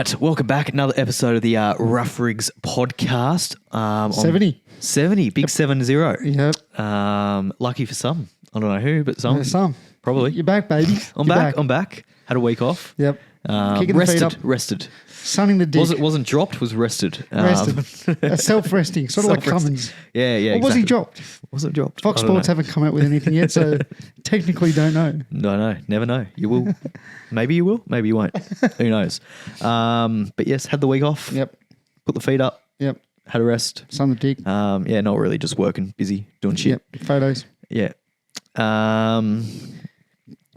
Right, welcome back. Another episode of the Rough Rigs podcast. 70, big 70. Yep. Lucky for some. I don't know who, but some. Some. Probably. You're back, baby. I'm back. Had a week off. Yep. Kicking the feet up. Rested. Sunning the dick. Wasn't dropped, was rested. Rested. Self-resting, sort of like Cummins. Yeah. Or was he dropped? Wasn't dropped. Fox Sports haven't come out with anything yet, so technically don't know. Don't know. Never know. You will. Maybe you will. Maybe you won't. Who knows? But yes, had the week off. Yep. Put the feet up. Yep. Had a rest. Sun the dick. Yeah, not really. Just working, busy, doing shit. Yep. Photos. Yeah.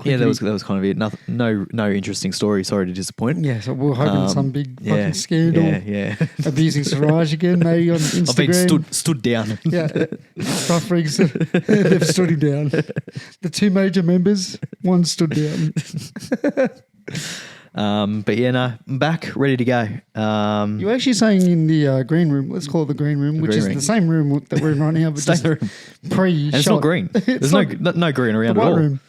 Yeah, that was kind of it. No interesting story. Sorry to disappoint. Yeah, so we're hoping some big fucking scandal. Yeah. Abusing Siraj again, maybe on Instagram. I've been stood down. Yeah. Rough Rigs, they've stood him down. The two major members, one stood down. But yeah, no, I'm back, ready to go. You were actually saying in the green room, let's call it the green room, which is the same room that we're in right now, but just pre-shot. And it's not green. There's no green around the at all. Room.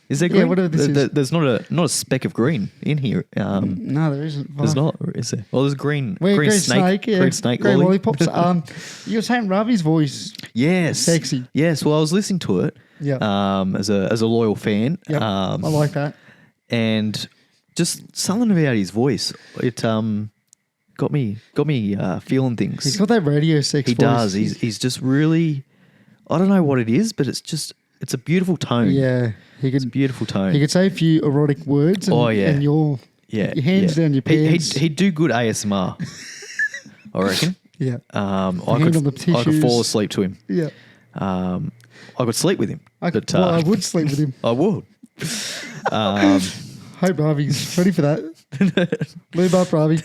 Is there green? Yeah, whatever this is. There's not a speck of green in here. No, there isn't. There's not, is there? Well, there's green snake. Yeah. Green snake. Green lollipops. You were saying Ravi's voice. Yes. Sexy. Yes. Well, I was listening to it. Yeah. As a loyal fan. Yep. I like that. And just something about his voice. It got me feeling things. He's got that radio sex voice. He does. He's just really. I don't know what it is, but it's a beautiful tone. Yeah. It's a beautiful tone. He could say a few erotic words and your hands down your pants. He'd do good ASMR, I reckon. Yeah. I could fall asleep to him. Yeah. I could sleep with him. I would sleep with him. I would. Hope Ravi's ready for that. Lube up, Ravi.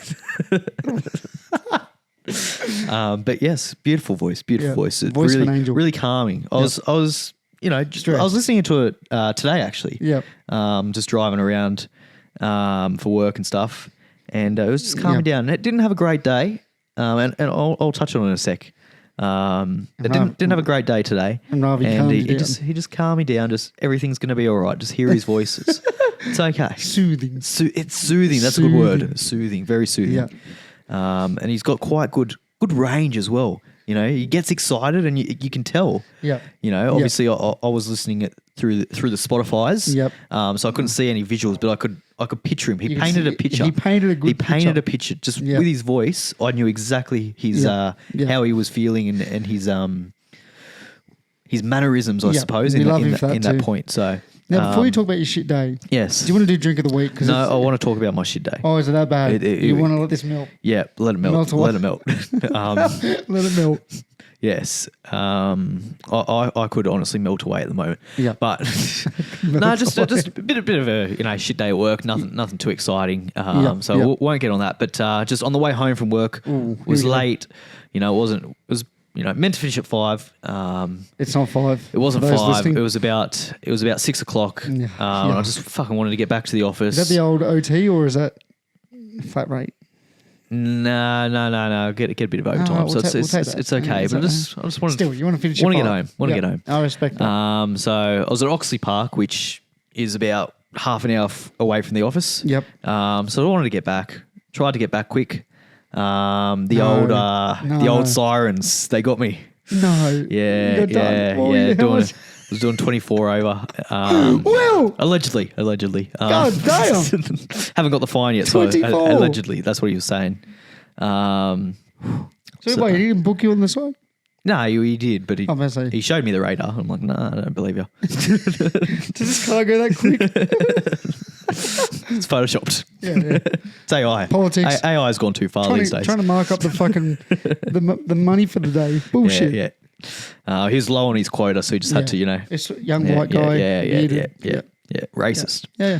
But yes, beautiful voice. Voice of an angel. Really calming. I was I was listening to it today actually. Yep. Just driving around for work and stuff, and it was just calming down. It didn't have a great day, and I'll touch on it in a sec. It didn't have a great day today, and he just calmed me down. Just everything's going to be all right. Just hear his voice. It's okay. Soothing. It's soothing. That's a good word. Soothing. Very soothing. Yeah. And he's got quite good range as well. You know, he gets excited, and you can tell. Yeah. You know, obviously, I was listening it through the Spotify's. Yep. So I couldn't see any visuals, but I could picture him. He painted a picture. He painted a good picture. He painted a picture just with his voice. I knew exactly his how he was feeling and his mannerisms, I suppose, in that point. So. Now, before you talk about your shit day, yes. Do you want to do drink of the week? No, I want to talk about my shit day. Oh, is it that bad? You want to let this melt? Yeah, let it melt. Let it melt. Let it melt. Yes. I could honestly melt away at the moment. Yeah. But no, just a bit of a shit day at work. Nothing too exciting. We won't get on that. But just on the way home from work, was late. It was meant to finish at 5. It's not 5. It wasn't 5. Listening. It was about 6 o'clock. I just fucking wanted to get back to the office. Is that the old OT or is that flat rate? No. Get a bit of overtime, so it's okay. But I just wanted. Still, you want to finish? Want to get home. Want to get home. I respect that. So I was at Oxley Park, which is about half an hour away from the office. Yep. So I wanted to get back. Tried to get back quick. The old sirens, they got me. No. Yeah. I was doing 24 over. Well, allegedly. God damn. Haven't got the fine yet, 24. So allegedly, that's what he was saying. So wait, he didn't book you on the side? No, he did, but he showed me the radar. I'm like, nah, I don't believe you. Does this car go that quick? It's photoshopped. Yeah. It's AI. Politics. AI has gone too far these days. Trying to mark up the fucking the money for the day. Bullshit. Yeah. He was low on his quota, so he just had to, It's a young white guy. Yeah. Racist. Yeah.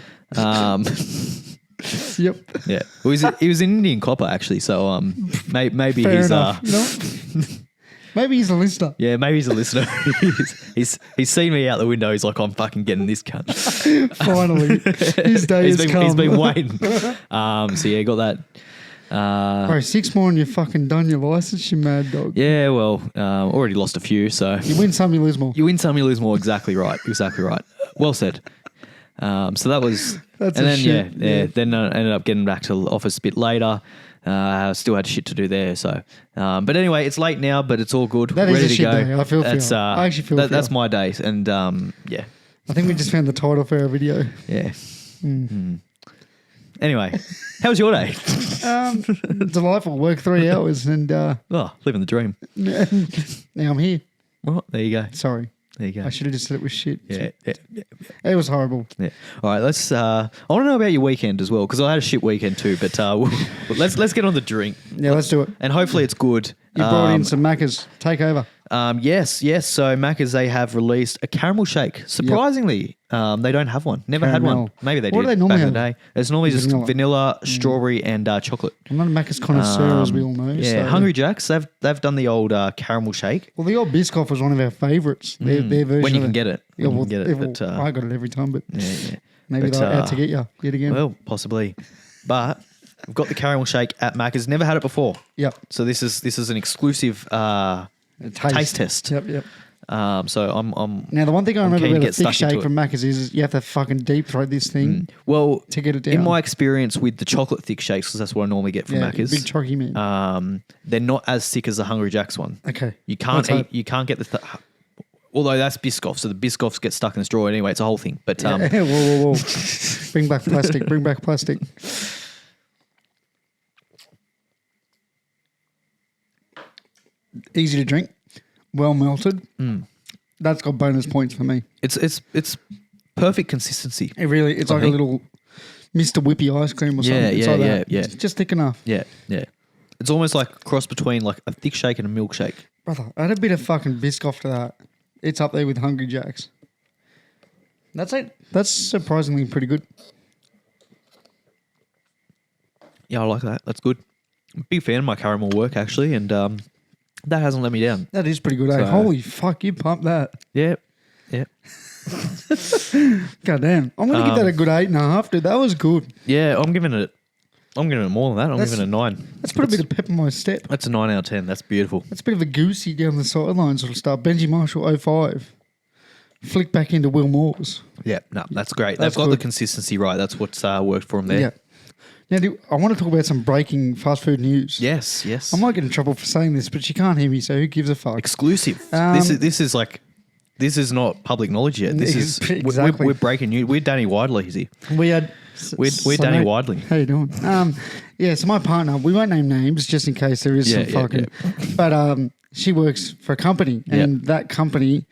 Yep. Yeah. He was an Indian copper actually, so maybe Fair he's enough. Maybe he's a listener. Yeah, maybe he's a listener. he's seen me out the window. He's like, I'm fucking getting this cunt. Finally, his day has come. He's been waiting. So yeah, got that. Bro, 6 more and you're fucking done your license, you mad dog. Yeah, well, already lost a few. So you win some, you lose more. You win some, you lose more. Exactly right. Well said. So that was, That's and a then shit, yeah. Then I ended up getting back to the office a bit later. Still had shit to do there. So, but anyway, it's late now, but it's all good. That ready is a to shit go. day. I feel for you. I actually feel for that's you. my day, and yeah, I think we just found the title for our video. yeah. Anyway, how was your day? Delightful. Work 3 hours and Living the dream. now I'm here. Well, there you go. Sorry. There you go. I should have just said it was shit. Yeah. It was horrible. Yeah. All right, let's. I want to know about your weekend as well, because I had a shit weekend too. But let's get on the drink. Yeah, let's do it. And hopefully it's good. You brought in some Maccas. Take over. Yes. So Macca's, they have released a caramel shake. Surprisingly, they don't have one. Never had one. Maybe they What did do they normally back in the have? day. It's normally just vanilla, strawberry, and chocolate. I'm not a Macca's connoisseur, as we all know. Yeah, so. Hungry Jack's, they've done the old caramel shake. Well, the old Biscoff was one of our favourites. Their version When you of can get it. Yeah, When well, you can get it. But, I got it every time, but yeah. maybe But, they're out to get you yet again. Well, possibly. But we've got the caramel shake at Macca's. Never had it before. Yep. So this is an exclusive taste test. Yep. So I'm Now, the one thing I remember keen to about a get thick stuck into shake it. from Macca's is you have to fucking deep throat this thing well to get it down. in my experience with the chocolate thick shakes, because that's what I normally get from Macca's. Big chalky man. They're not as thick as the Hungry Jack's one. Okay. You can't Let's hope. eat. You can't get the. Although that's Biscoff, so the Biscoffs get stuck in the straw anyway. It's a whole thing. But whoa. Bring back plastic. Bring back plastic. Easy to drink. Well melted. That's got bonus points for me. it's perfect consistency. It really, it's like a little Mr. Whippy ice cream or something. It's like that. Yeah. It's just thick enough. Yeah. It's almost like a cross between like a thick shake and a milkshake. Brother, add a bit of fucking Biscoff to that. It's up there with Hungry Jack's. That's it. That's surprisingly pretty good. Yeah, I like that. That's good. I'm a big fan of my caramel work actually, and that hasn't let me down. That is pretty good. Eh? Holy fuck, you pumped that. Yeah. God damn. I'm going to give that a good 8.5, dude. That was good. Yeah, I'm giving it more than that. I'm giving it a 9. Let's put a bit of pep in my step. That's a 9 out of 10. That's beautiful. That's a bit of a goosey down the sideline sort of stuff. Benji Marshall 05. Flick back into Will Moore's. Yeah, no, that's great. That's They've got good. the consistency right. That's what's worked for them there. Yeah. Now, I want to talk about some breaking fast food news. Yes. I might get in trouble for saying this, but she can't hear me, so who gives a fuck? Exclusive. This is not public knowledge yet. This is Exactly. we're breaking news. We're Danny Widley, is he? We had... We're Danny Widley. How you doing? So my partner, we won't name names just in case there is some fucking... But she works for a company, and that company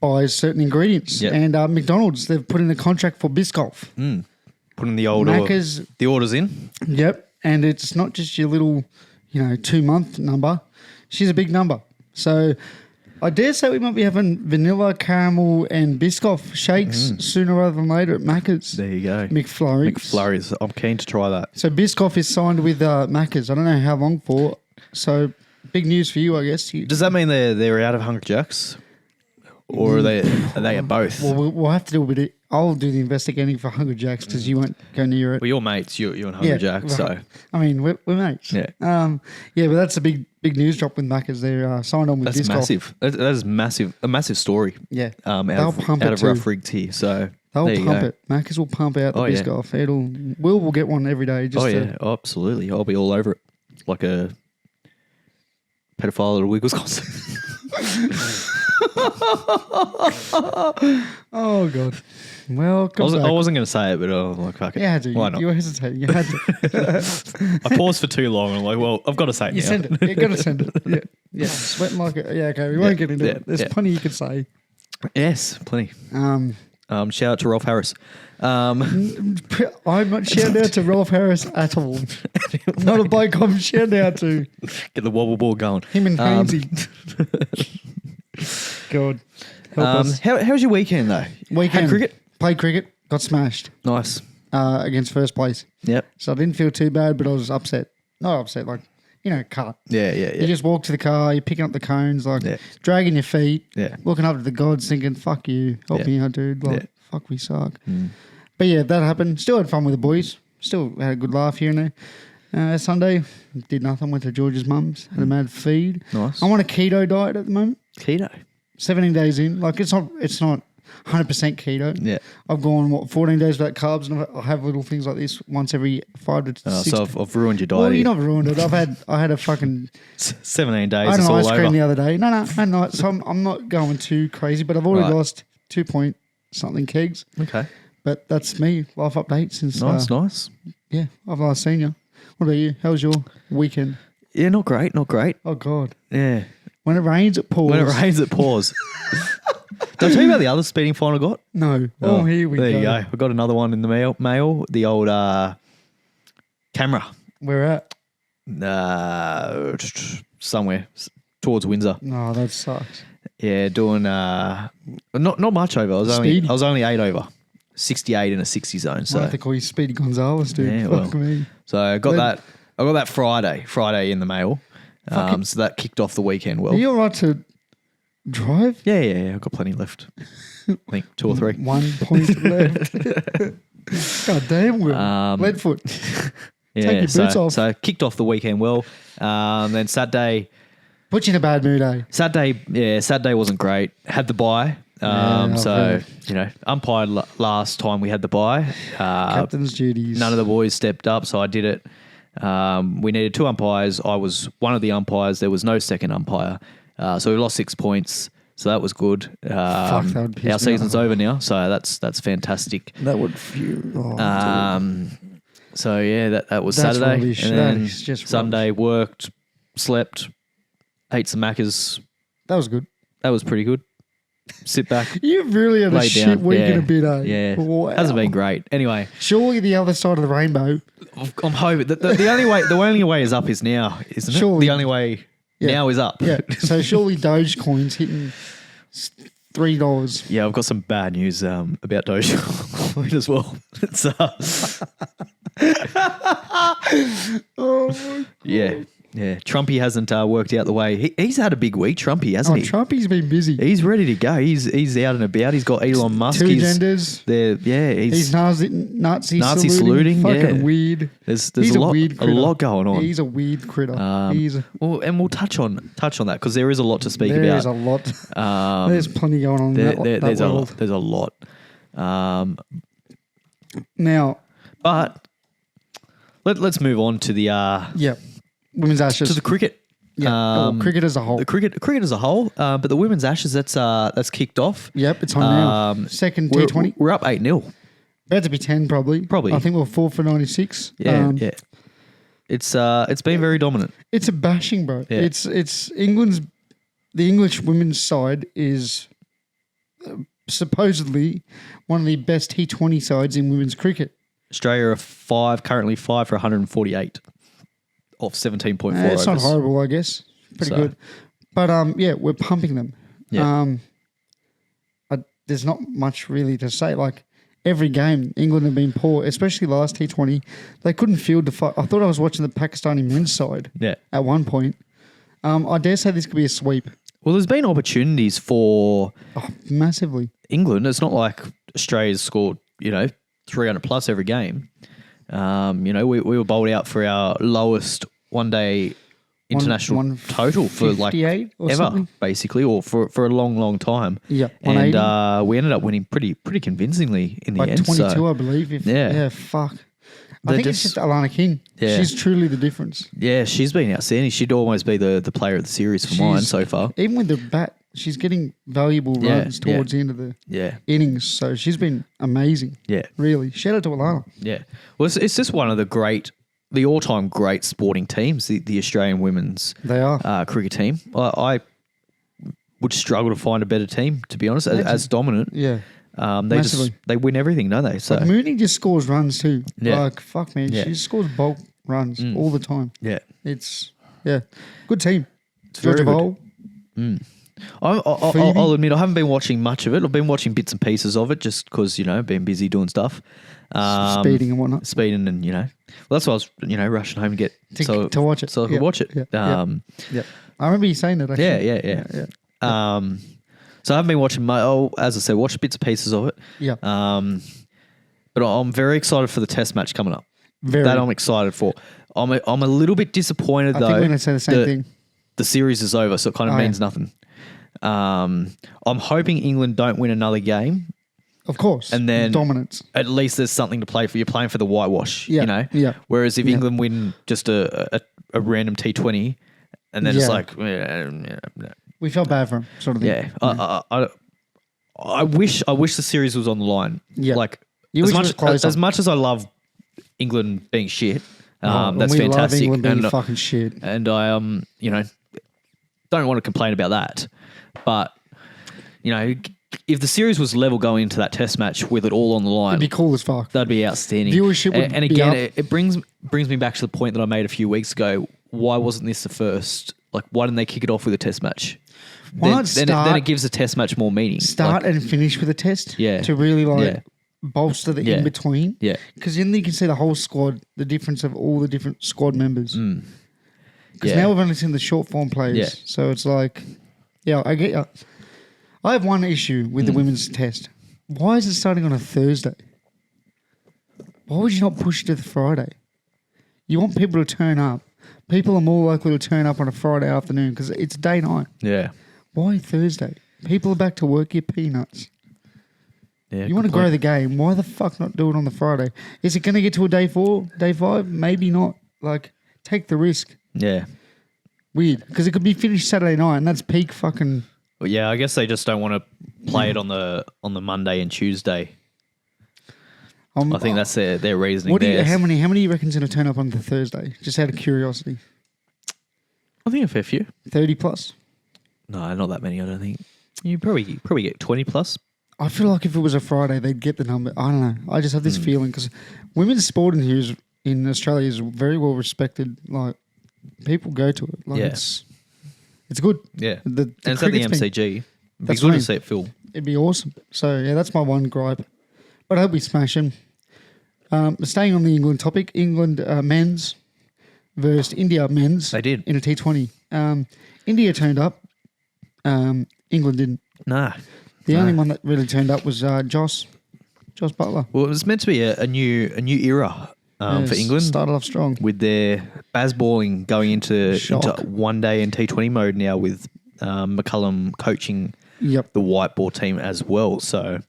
buys certain ingredients. Yep. And McDonald's, they've put in a contract for Biscoff. Putting the old Macca's, the orders in. Yep. And it's not just your little, 2-month number. She's a big number. So I dare say we might be having vanilla, caramel and Biscoff shakes sooner rather than later at Macca's. There you go. McFlurries. I'm keen to try that. So Biscoff is signed with Macca's. I don't know how long for. So big news for you, I guess. Does that mean they're out of Hungry Jack's? Or are they at both? Well, we'll have to do a bit. I'll do the investigating for Hungry Jack's because you won't go near it. Well, you're mates. You and Hungry Jack. So I mean, we're mates. Yeah. But that's a big news drop with Macca's. They're signed on with that's Biscoff. massive. That is massive. A massive story. Yeah. They'll pump out of Rough Rigged here. So they'll pump it. Macca's will pump out the Biscoff. We'll get one every day. Absolutely. I'll be all over it like a pedophile at a Wiggles concert. Oh God! Well, I wasn't going to say it, but I'm like, fuck it. You had to. Why not? You were hesitating. You had to. I paused for too long. And I'm like, well, I've got to say it You now. send it. You got to send it. Yeah. Sweating like it. Yeah. Okay. We won't get into it. There's plenty you could say. Yes, plenty. Shout out to Rolf Harris. I'm not shouting out to Rolf Harris at all. Not a bloke I'm shouting out to. Get the wobble ball going. Him and Hainsey. God. Help us. How was your weekend though? Had cricket? Played cricket. Got smashed. Nice. Against first place. Yep. So I didn't feel too bad, but I was upset. Not upset, like, cut. Yeah. You just walk to the car, you're picking up the cones, dragging your feet, looking up to the gods thinking, fuck you, help me out, dude. Fuck, we suck. But that happened. Still had fun with the boys. Still had a good laugh here and there. Sunday, did nothing. Went to George's mum's, had a mad feed. Nice. I'm on a keto diet at the moment. Keto? 17 days in. Like, it's not 100% keto. Yeah. I've gone, 14 days without carbs, and I have little things like this once every 5 to 6 So I've ruined your diet. Well, you've not ruined it. I had a fucking 17 days. I had an it's all ice cream over. the other day. No, I'm not. So I'm not going too crazy, but I've already lost 2 point something kegs. Okay. But that's me. Life update since. Nice. Yeah, I've last seen you. What about you? How was your weekend? Yeah, not great. Oh God. Yeah. When it rains, it pours. When it rains, it pours. Did I tell you about the other speeding fine I got? No. Oh, here we go. There you go. I got another one in the mail. The old camera. Where at? Somewhere towards Windsor. No, that sucks. Yeah, doing not much over. I was only 8 over. 68 in a 60 zone. So I have to call you Speedy Gonzalez, dude. Yeah, Fuck well. me. So I got that Friday in the mail. So that kicked off the weekend well. Are you all right to drive? Yeah. I've got plenty left. I think 2 or 3. 1 point left. God damn, Will. Leadfoot. Yeah, Take your boots off. So kicked off the weekend well. Then Saturday. Put you in a bad mood, eh? Saturday wasn't great. Had the bye. Umpired last time we had the bye. Captain's duties. None of the boys stepped up, so I did it. We needed 2 umpires. I was one of the umpires. There was no second umpire. So we lost 6 points. So that was good. Fuck, that would piss me our season's off. over now, so that's fantastic. That would fuel. So yeah, that was That's Saturday. rubbish. And That then is just Sunday worked, slept, ate some Maccas. That was good. That was pretty good. Sit back. You've really had a Lay shit down. week in Yeah. a bit, eh? Yeah, Wow. hasn't been great. Anyway, Surely the other side of the rainbow. I'm hoping the only way is up is now, isn't it? Surely. The only way now is up. Yeah. So surely Dogecoin's hitting $3. Yeah, I've got some bad news about Dogecoin as well. It's yeah. Trumpy hasn't worked out the way. He's had a big week, Trumpy, hasn't he? Trumpy's been busy. He's ready to go. He's out and about. He's got Elon Musk. Two genders. He's Nazi saluting. Fucking weird. There's He's a weird critter. lot going on. He's a weird critter. We'll touch on that because there is a lot to speak about. There's a lot. There's plenty going on in that there's world. There's a lot. Now, but let's move on to the Women's Ashes. to the cricket. Yeah, cricket as a whole. The cricket as a whole, but the women's Ashes that's kicked off. Yep, it's on now. Second T20. We're up 8-0. About to be 10 probably. I think we're 4 for 96. Yeah. It's been very dominant. It's a bashing, bro. Yeah. It's the English women's side is supposedly one of the best T20 sides in women's cricket. Australia are currently 5 for 148 off 17.4 It's not overs. horrible, I guess. Pretty good. But we're pumping them. Yeah. There's not much really to say. Like every game, England have been poor, especially last T20. They couldn't field the fight. I thought I was watching the Pakistani men's side at one point. I dare say this could be a sweep. Well, there's been opportunities for massively England. It's not like Australia's scored, 300 plus every game. We were bowled out for our lowest one-day international total for like ever, something? basically, or for a long, long time. Yeah, and we ended up winning pretty convincingly in the end. 22, so, I believe. Fuck. I think it's just Alana King. Yeah. She's truly the difference. Yeah, she's been outstanding. She'd almost be the player of the series for mine so far. Even with the bat, she's getting valuable runs towards the end of the innings. So she's been amazing. Yeah. Really. Shout out to Alana. Yeah. Well, it's just one of the all-time great sporting teams, the Australian women's cricket team. I would struggle to find a better team, to be honest, as dominant. Yeah. They win everything, don't they? So like Mooney just scores runs too. Yeah. Like fuck, man, she scores bulk runs all the time. Yeah, it's good team. It's very good. I'll admit I haven't been watching much of it. I've been watching bits and pieces of it just because been busy doing stuff, speeding and whatnot. Speeding and well, that's why I was rushing home to get to watch it so I could watch it. Yeah. I remember you saying that. Actually. Yeah. So I haven't been watching as I said, watched bits and pieces of it. Yeah. But I'm very excited for the Test match coming up. Very. That I'm excited for. I'm a little bit disappointed though. I think we're going to say the same thing. The series is over, so it kind of means nothing. I'm hoping England don't win another game. Of course. And then dominance. At least there's something to play for. You're playing for the whitewash, yeah. you know? Yeah. Whereas if England win just a random T20 and then it's like... We felt bad for him, sort of thing. Yeah. I wish the series was on the line. Yeah. Like, as much as I love England being shit, that's we fantastic. Love England being fucking shit. And I, don't want to complain about that. But, if the series was level going into that test match with it all on the line, it'd be cool as fuck. That'd be outstanding. Viewership would and again, it brings me back to the point that I made a few weeks ago. Why wasn't this the first? Like, why didn't they kick it off with a test match? Then it gives a test match more meaning. Start and finish with a test. Yeah. To really bolster the in between. Yeah. Because then you can see the whole squad, the difference of all the different squad members. Because now we've only seen the short form players. Yeah. So it's like, I get you. I have one issue with the women's test. Why is it starting on a Thursday? Why would you not push it to the Friday? You want people to turn up. People are more likely to turn up on a Friday afternoon because it's day night. Yeah. Why Thursday? People are back to work, you peanuts. Yeah, you want to grow the game. Why the fuck not do it on the Friday? Is it going to get to a day 4, day 5? Maybe not. Like, take the risk. Yeah. Weird. Because it could be finished Saturday night and that's peak fucking... Well, yeah, I guess they just don't want to play it on the Monday and Tuesday. I think that's their reasoning. How many do you reckon's going to turn up on the Thursday? Just out of curiosity. I think a fair few. 30 plus? No, not that many. I don't think. You probably get 20 plus. I feel like if it was a Friday, they'd get the number. I don't know. I just have this feeling because women's sport in Australia is very well respected. Like people go to it. Like it's good. Yeah, and it's at the MCG. It'd be good to see it fill. It'd be awesome. So that's my one gripe. But I hope we smash them. Staying on the England topic, England men's versus India men's. They did in a T20. India turned up. England didn't. Nah. The only one that really turned up was Josh Butler. Well, it was meant to be a new era for England. Started off strong with their bazballing going into one day and T20 mode now with McCullum coaching the white ball team as well. So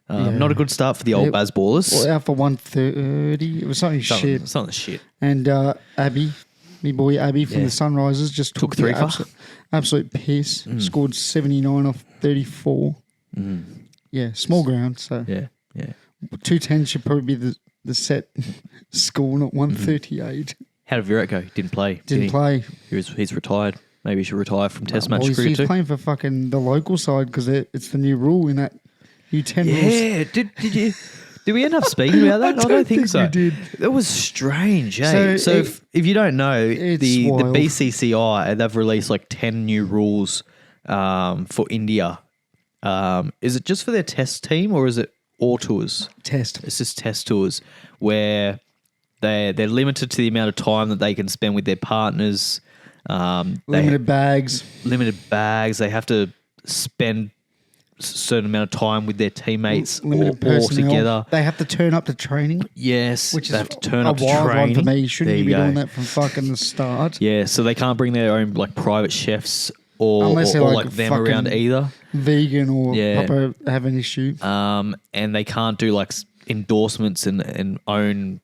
not a good start for the old bazballers. Well, out for 130. It was something shit. Something shit. And Abby, me boy Abby from the Sunrisers, just took 3 absolute piss. Scored 79 off 34. Yeah, small ground. So yeah. 210 should probably be the set score, not 138. How did Virat go? Didn't play. Didn't play. He's retired. Maybe he should retire from Test match cricket he's too. Playing for fucking the local side because it's the new rule in that U10 rules. Yeah, did we end up speaking about that? I don't think so. We did. That was strange, eh? So if you don't know, the BCCI, they've released like 10 new rules for India. Is it just for their test team or is it all tours? Test. It's just test tours where they're limited to the amount of time that they can spend with their partners. Limited bags. They have to spend a certain amount of time with their teammates all together. They have to turn up to training. Yes, which they is have to turn a up to wild training. one for me. Shouldn't you be doing that from fucking the start? Yeah, so they can't bring their own like private chefs or like them around either. Vegan or Papa have an issue. And they can't do like endorsements and own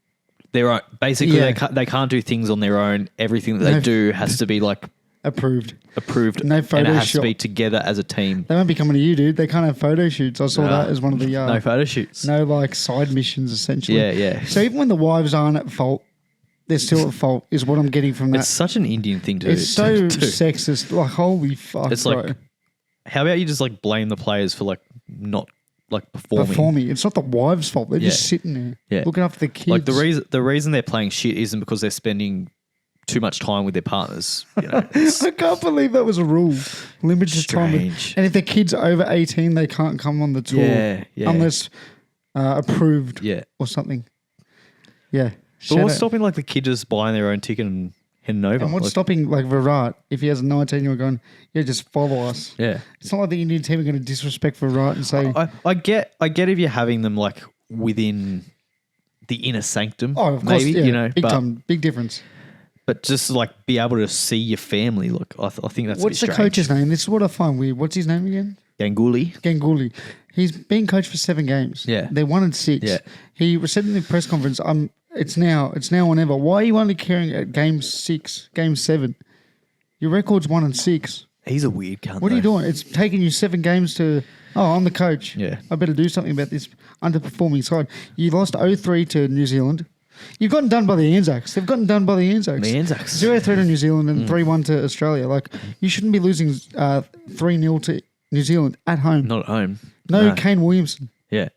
their own. Basically, they can't do things on their own. Everything that they do has to be like approved. No photo and it has shoot. to be together as a team. They won't be coming to you, dude. They can't have photo shoots. I saw that as one of the no photo shoots. No like side missions essentially. Yeah. So even when the wives aren't at fault, they're still at fault. Is what I'm getting from that. It's such an Indian thing to do. It's so sexist. Like holy fuck. It's like, how about you just like blame the players for like not like performing? It's not the wives' fault. They're just sitting there looking after the kids. Like the reason they're playing shit isn't because they're spending too much time with their partners. You know, I can't believe that was a rule. Limited time. And if their kids are over 18, they can't come on the tour unless approved or something. Yeah. But what's stopping like the kids just buying their own ticket and heading over? And what's stopping like Virat if he has a 19-year-old going, just follow us? Yeah. It's not like the Indian team are going to disrespect Virat and say... I get if you're having them like within the inner sanctum. Oh, of course, maybe, you know. Big difference. But just like be able to see your family. Look, I think that's what's the coach's name? This is what I find weird. What's his name again? Ganguly. He's been coached for 7 games. Yeah, they're 1-6. Yeah, he said in the press conference, It's now or never. Why are you only caring at game 6, game 7? Your record's 1-6. He's a weird cunt. What are you doing? It's taking you 7 games to. Oh, I'm the coach. Yeah, I better do something about this underperforming side. You lost 0-3 to New Zealand. You've gotten done by the Anzacs. They've gotten done by the Anzacs. 0-3 to New Zealand and 3-1 to Australia. Like, you shouldn't be losing 3-0 to New Zealand at home. Not at home. No Kane Williamson. Yeah.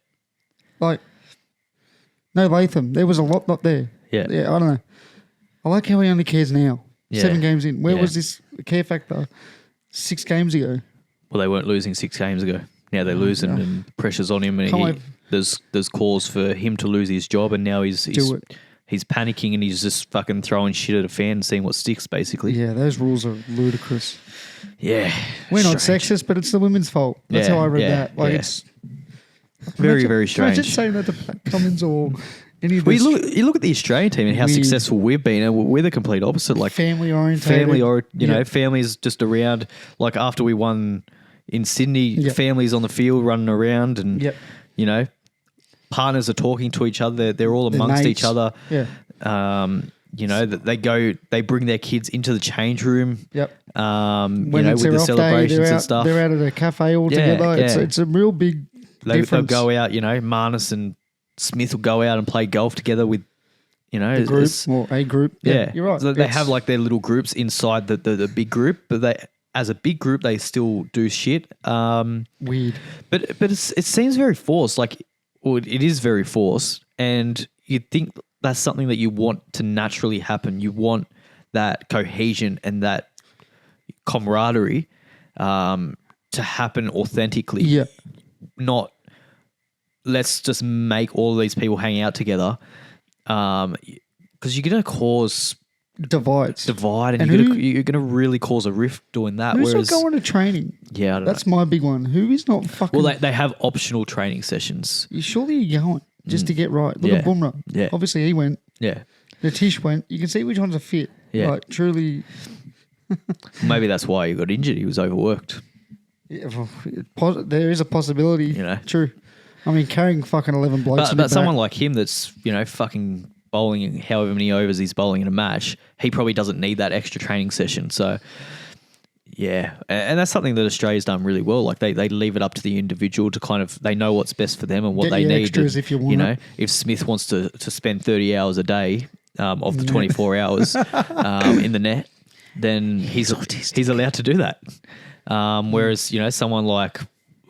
Like, no Latham. There was a lot not there. Yeah. I don't know. I like how he only cares now. Yeah. 7 games in. Where was this care factor 6 games ago? Well, they weren't losing 6 games ago. Now they're losing and pressure's on him, and there's cause for him to lose his job, and now he's panicking and he's just fucking throwing shit at a fan and seeing what sticks, basically. Yeah, those rules are ludicrous. Yeah. We're not sexist, but it's the women's fault. That's how I read that. Like it's very, very strange. Can I just say that to Pat Cummins or any of this? Well, you look at the Australian team and how successful we've been, and we're the complete opposite. Like family oriented. Families just around. Like after we won in Sydney, families on the field running around, and you know, partners are talking to each other. They're all amongst each other. Yeah. You know, that they bring their kids into the change room. Yep. When with the celebrations and stuff. They're out at a cafe all together. Yeah. It's a real big difference. They'll go out, you know, Marnus and Smith will go out and play golf together with, you know, a group. Yeah, you're right. So they have like their little groups inside the big group, but as a big group, they still do shit. Weird. But it seems very forced. Like, well, it is very forced, and you'd think that's something that you want to naturally happen. You want that cohesion and that camaraderie to happen authentically. Yeah. Not let's just make all of these people hang out together, because you're going to cause divide, and you're going to really cause a rift doing that. Who's not going to training? Yeah, that's my big one. Who is not fucking? Well, they have optional training sessions. Surely you're going just to get right. Look at Bumrah. Yeah, obviously he went. Yeah, Natish went. You can see which ones are fit. Yeah, like truly. Maybe that's why he got injured. He was overworked. Yeah, well, there is a possibility. You know, true. I mean, carrying fucking 11 blokes. But someone like him that's, you know, fucking bowling however many overs he's bowling in a match, he probably doesn't need that extra training session. So, yeah. And that's something that Australia's done really well. Like, they leave it up to the individual to kind of, they know what's best for them and what they need. Extras if you want. You know, if Smith wants to spend 30 hours a day of the 24 hours in the net, then he's allowed to do that. Whereas, you know, someone like,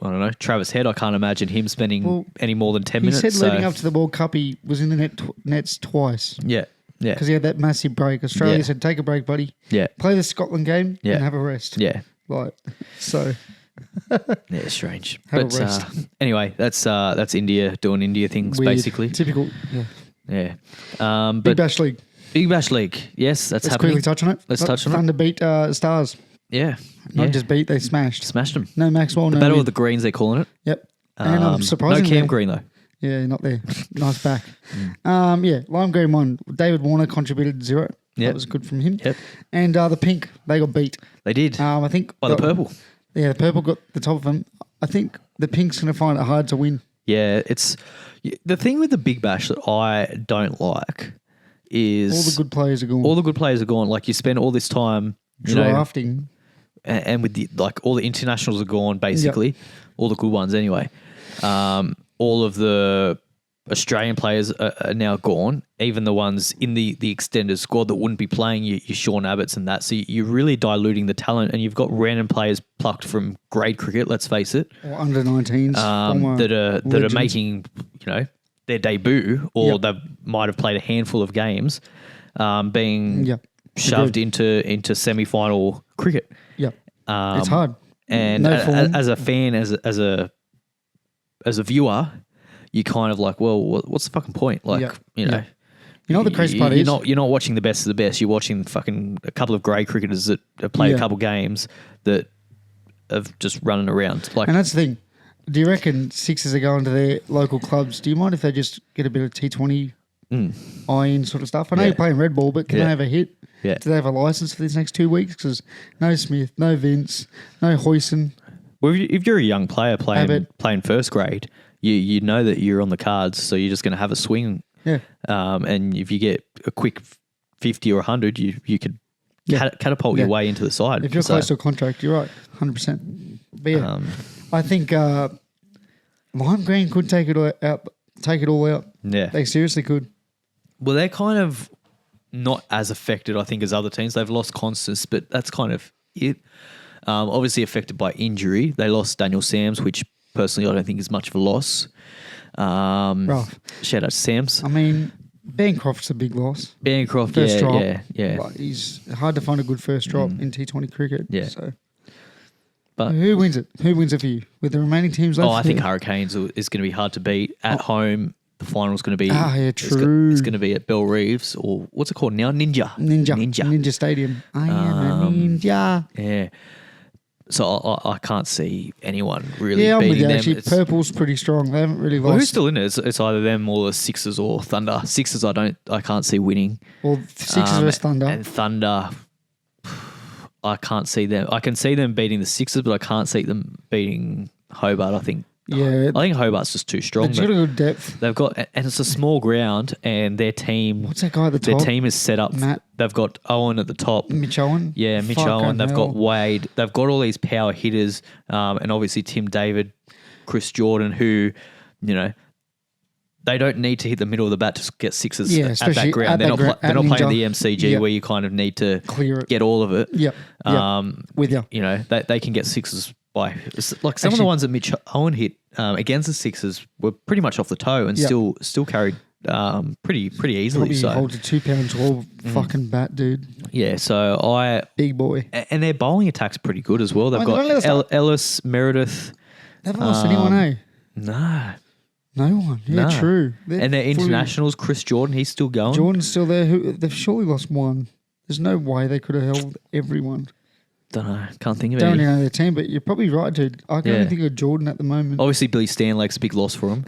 I don't know, Travis Head, I can't imagine him spending any more than 10 minutes. He said leading up to the World Cup, he was in the nets twice. Yeah, yeah. Because he had that massive break. Australia said, take a break, buddy. Yeah. Play the Scotland game and have a rest. Yeah. Like, so. Yeah, strange. Have a rest. Anyway, that's India doing India things, weird. Basically. Typical, yeah. Big Bash League. Big Bash League. Yes, that's happening. Let's quickly touch on it. Let's touch on it. Thunder beat Stars. Yeah. Not just beat, they smashed. Smashed them. No Maxwell, the Battle of the Greens, they're calling it. Yep. And surprisingly, no Cam Green, though. Yeah, not there. Nice back. Lime Green won. David Warner contributed 0. Yep. That was good from him. Yep. And the Pink, they got beat. They did. I think. By the Purple. Yeah, the Purple got the top of them. I think the Pink's going to find it hard to win. Yeah, it's... The thing with the Big Bash that I don't like is... All the good players are gone. All the good players are gone. Like, you spend all this time... drafting. And with the all the internationals are gone, basically. Yep. All the good ones anyway. All of the Australian players are now gone, even the ones in the extended squad that wouldn't be playing, your Sean Abbotts and that. So you're really diluting the talent, and you've got random players plucked from grade cricket, let's face it. Or under 19s. That are making, you know, their debut, or they might have played a handful of games, being shoved into semi-final cricket. Yeah, it's hard. And as a fan, as a viewer, you kind of like, well, what's the fucking point? Like, you know, you know what the crazy part is? You're not watching the best of the best. You're watching fucking a couple of grey cricketers that have played a couple games that have just running around. Like, and that's the thing. Do you reckon Sixers are going to their local clubs? Do you mind if they just get a bit of T20 iron sort of stuff. I know you're playing red ball, but can they have a hit? Yeah. Do they have a license for these next 2 weeks? Because no Smith, no Vince, no Hoyson. Well, if you're a young player playing first grade, you know that you're on the cards, so you're just going to have a swing. Yeah. And if you get a quick 50 or 100, you could catapult your way into the side. If you're close to a contract, you're right, 100%. But yeah, I think Lime Green could take it all out. Yeah. They seriously could. Well, they're kind of not as affected, I think, as other teams. They've lost Constance, but that's kind of it. Obviously affected by injury. They lost Daniel Sams, which personally I don't think is much of a loss. Rough. Shout out to Sams. I mean, Bancroft's a big loss. Bancroft, first drop. yeah. Like, he's hard to find a good first drop in T20 cricket. Yeah. So. But who wins it? Who wins it for you? With the remaining teams left? I think Hurricanes is going to be hard to beat. At home, the final's going to be... true. It's going to be at Bell Reeves, or what's it called now? Ninja Stadium. I am a ninja. Yeah. So I can't see anyone really I'm beating with you, them. actually. Purple's pretty strong. They haven't really lost. Well, who's still in it? It's either them or the Sixers or Thunder. Sixers I can't see winning. Well, Sixers versus Thunder. And Thunder, I can't see them. I can see them beating the Sixers, but I can't see them beating Hobart. I think Hobart's just too strong. They've got a good depth. They've got, and it's a small ground, and their team. What's that guy at the top? Their team is set up. Matt. They've got Owen at the top. Mitch Owen. Yeah, Mitch Owen. They've got Wade. They've got all these power hitters, and obviously Tim David, Chris Jordan, who, they don't need to hit the middle of the bat to get sixes at that ground. They're not playing the MCG where you kind of need to clear it, get all of it. Yep. With you. They can get sixes by like some of the ones that Mitch Owen hit against the Sixers were pretty much off the toe and still carried pretty easily. Probably holds a 2 pound 12 fucking bat, dude. Yeah, so big boy, and their bowling attack's pretty good as well. They've got Ellis, Meredith. They haven't lost anyone, eh? No one. Yeah, true. And their internationals, Chris Jordan, he's still going. Jordan's still there. They've surely lost one. There's no way they could have held everyone. Don't know. Can't think of it. Don't any. know their team, but you're probably right, dude. I can only think of Jordan at the moment. Obviously, Billy Stanlake's a big loss for him.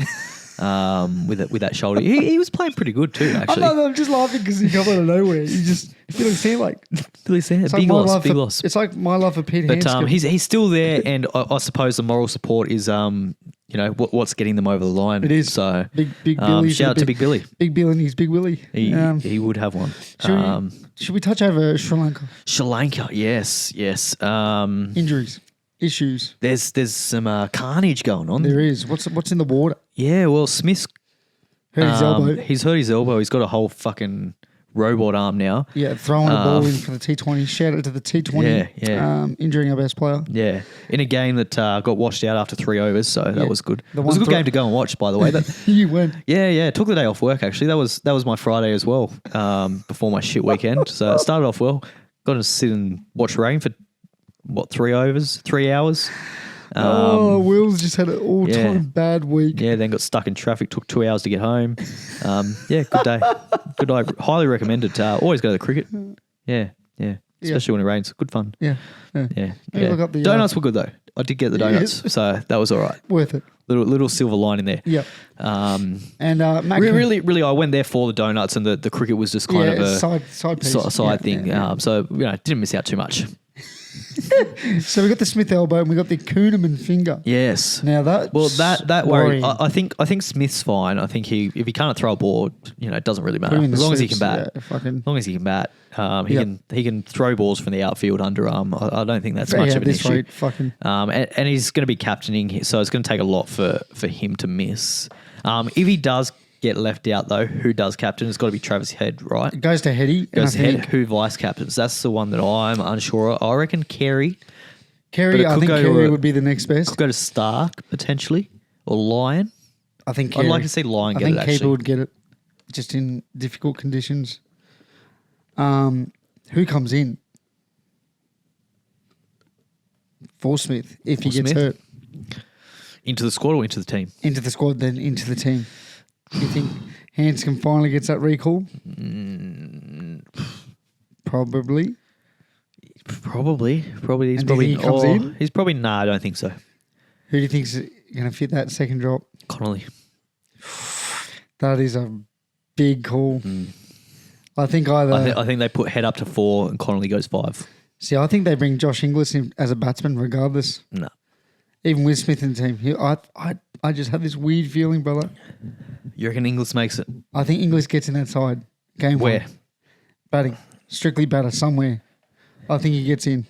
With that shoulder, he was playing pretty good too. Actually, I'm just laughing because he come out of nowhere. You just Billy Stanlake. Billy Stanlake, big loss. It's like my love for Pete Hanscom. But he's still there, and I suppose the moral support is what's getting them over the line. It is so big Billy. Shout out to Big Billy. Big Billy and his Big Willie. He would have one. Should we touch over Sri Lanka? Sri Lanka, yes. Injuries. Issues. There's some carnage going on. There is. What's in the water? Yeah, well, Smith's hurt his elbow. He's hurt his elbow. He's got a whole fucking robot arm now. Yeah, throwing a ball in for the T20. Shout out to the T20. Yeah. Injuring our best player. Yeah, in a game that got washed out after 3 overs, so that was good. It was a good game to go and watch, by the way. You went. Yeah. Took the day off work actually. That was my Friday as well. Before my shit weekend, so it started off well. Got to sit and watch rain for 3 overs, 3 hours. Will's just had an all-time bad week. Yeah, then got stuck in traffic. Took 2 hours to get home. Good day. Good day. Highly recommended. Always go to the cricket. Yeah. Especially when it rains. Good fun. Yeah. Look up the, donuts were good though. I did get the donuts, so that was all right. Worth it. Little silver line in there. Yeah. And really, I went there for the donuts, and the cricket was just kind of a side piece. Side thing. So didn't miss out too much. So we got the Smith elbow and we got the Kuhneman finger. Yes. Now that worry. I think Smith's fine. I think if he can't throw a ball, it doesn't really matter as long as he can bat. As long as he can bat, he can throw balls from the outfield underarm. I don't think that's much of an issue. And he's going to be captaining, so it's going to take a lot for him to miss. If he does get left out though, who does captain? It's got to be Travis Head, right? It goes to Heady. Who vice captains? That's the one that I'm unsure of. I reckon Carey. I think Carey would be the next best. Could go to Stark potentially or Lyon. I think I'd like to see Lyon get it. I think Keeper would get it, just in difficult conditions. Who comes in for Smith if he gets hurt? Into the squad or into the team? Into the squad, then into the team. Do you think Hanscom finally gets that recall? Probably. He's probably he comes in? He's probably I don't think so. Who do you think's going to fit that second drop? Connolly. That is a Big call. I think either. I think they put Head up to 4 and Connolly goes 5. See, I think they bring Josh Inglis in as a batsman regardless. No. Even with Smith in the team. I just have this weird feeling, brother. You reckon Inglis makes it? I think Inglis gets in that side. Game Where? one. Batting. Strictly batter somewhere. I think he gets in.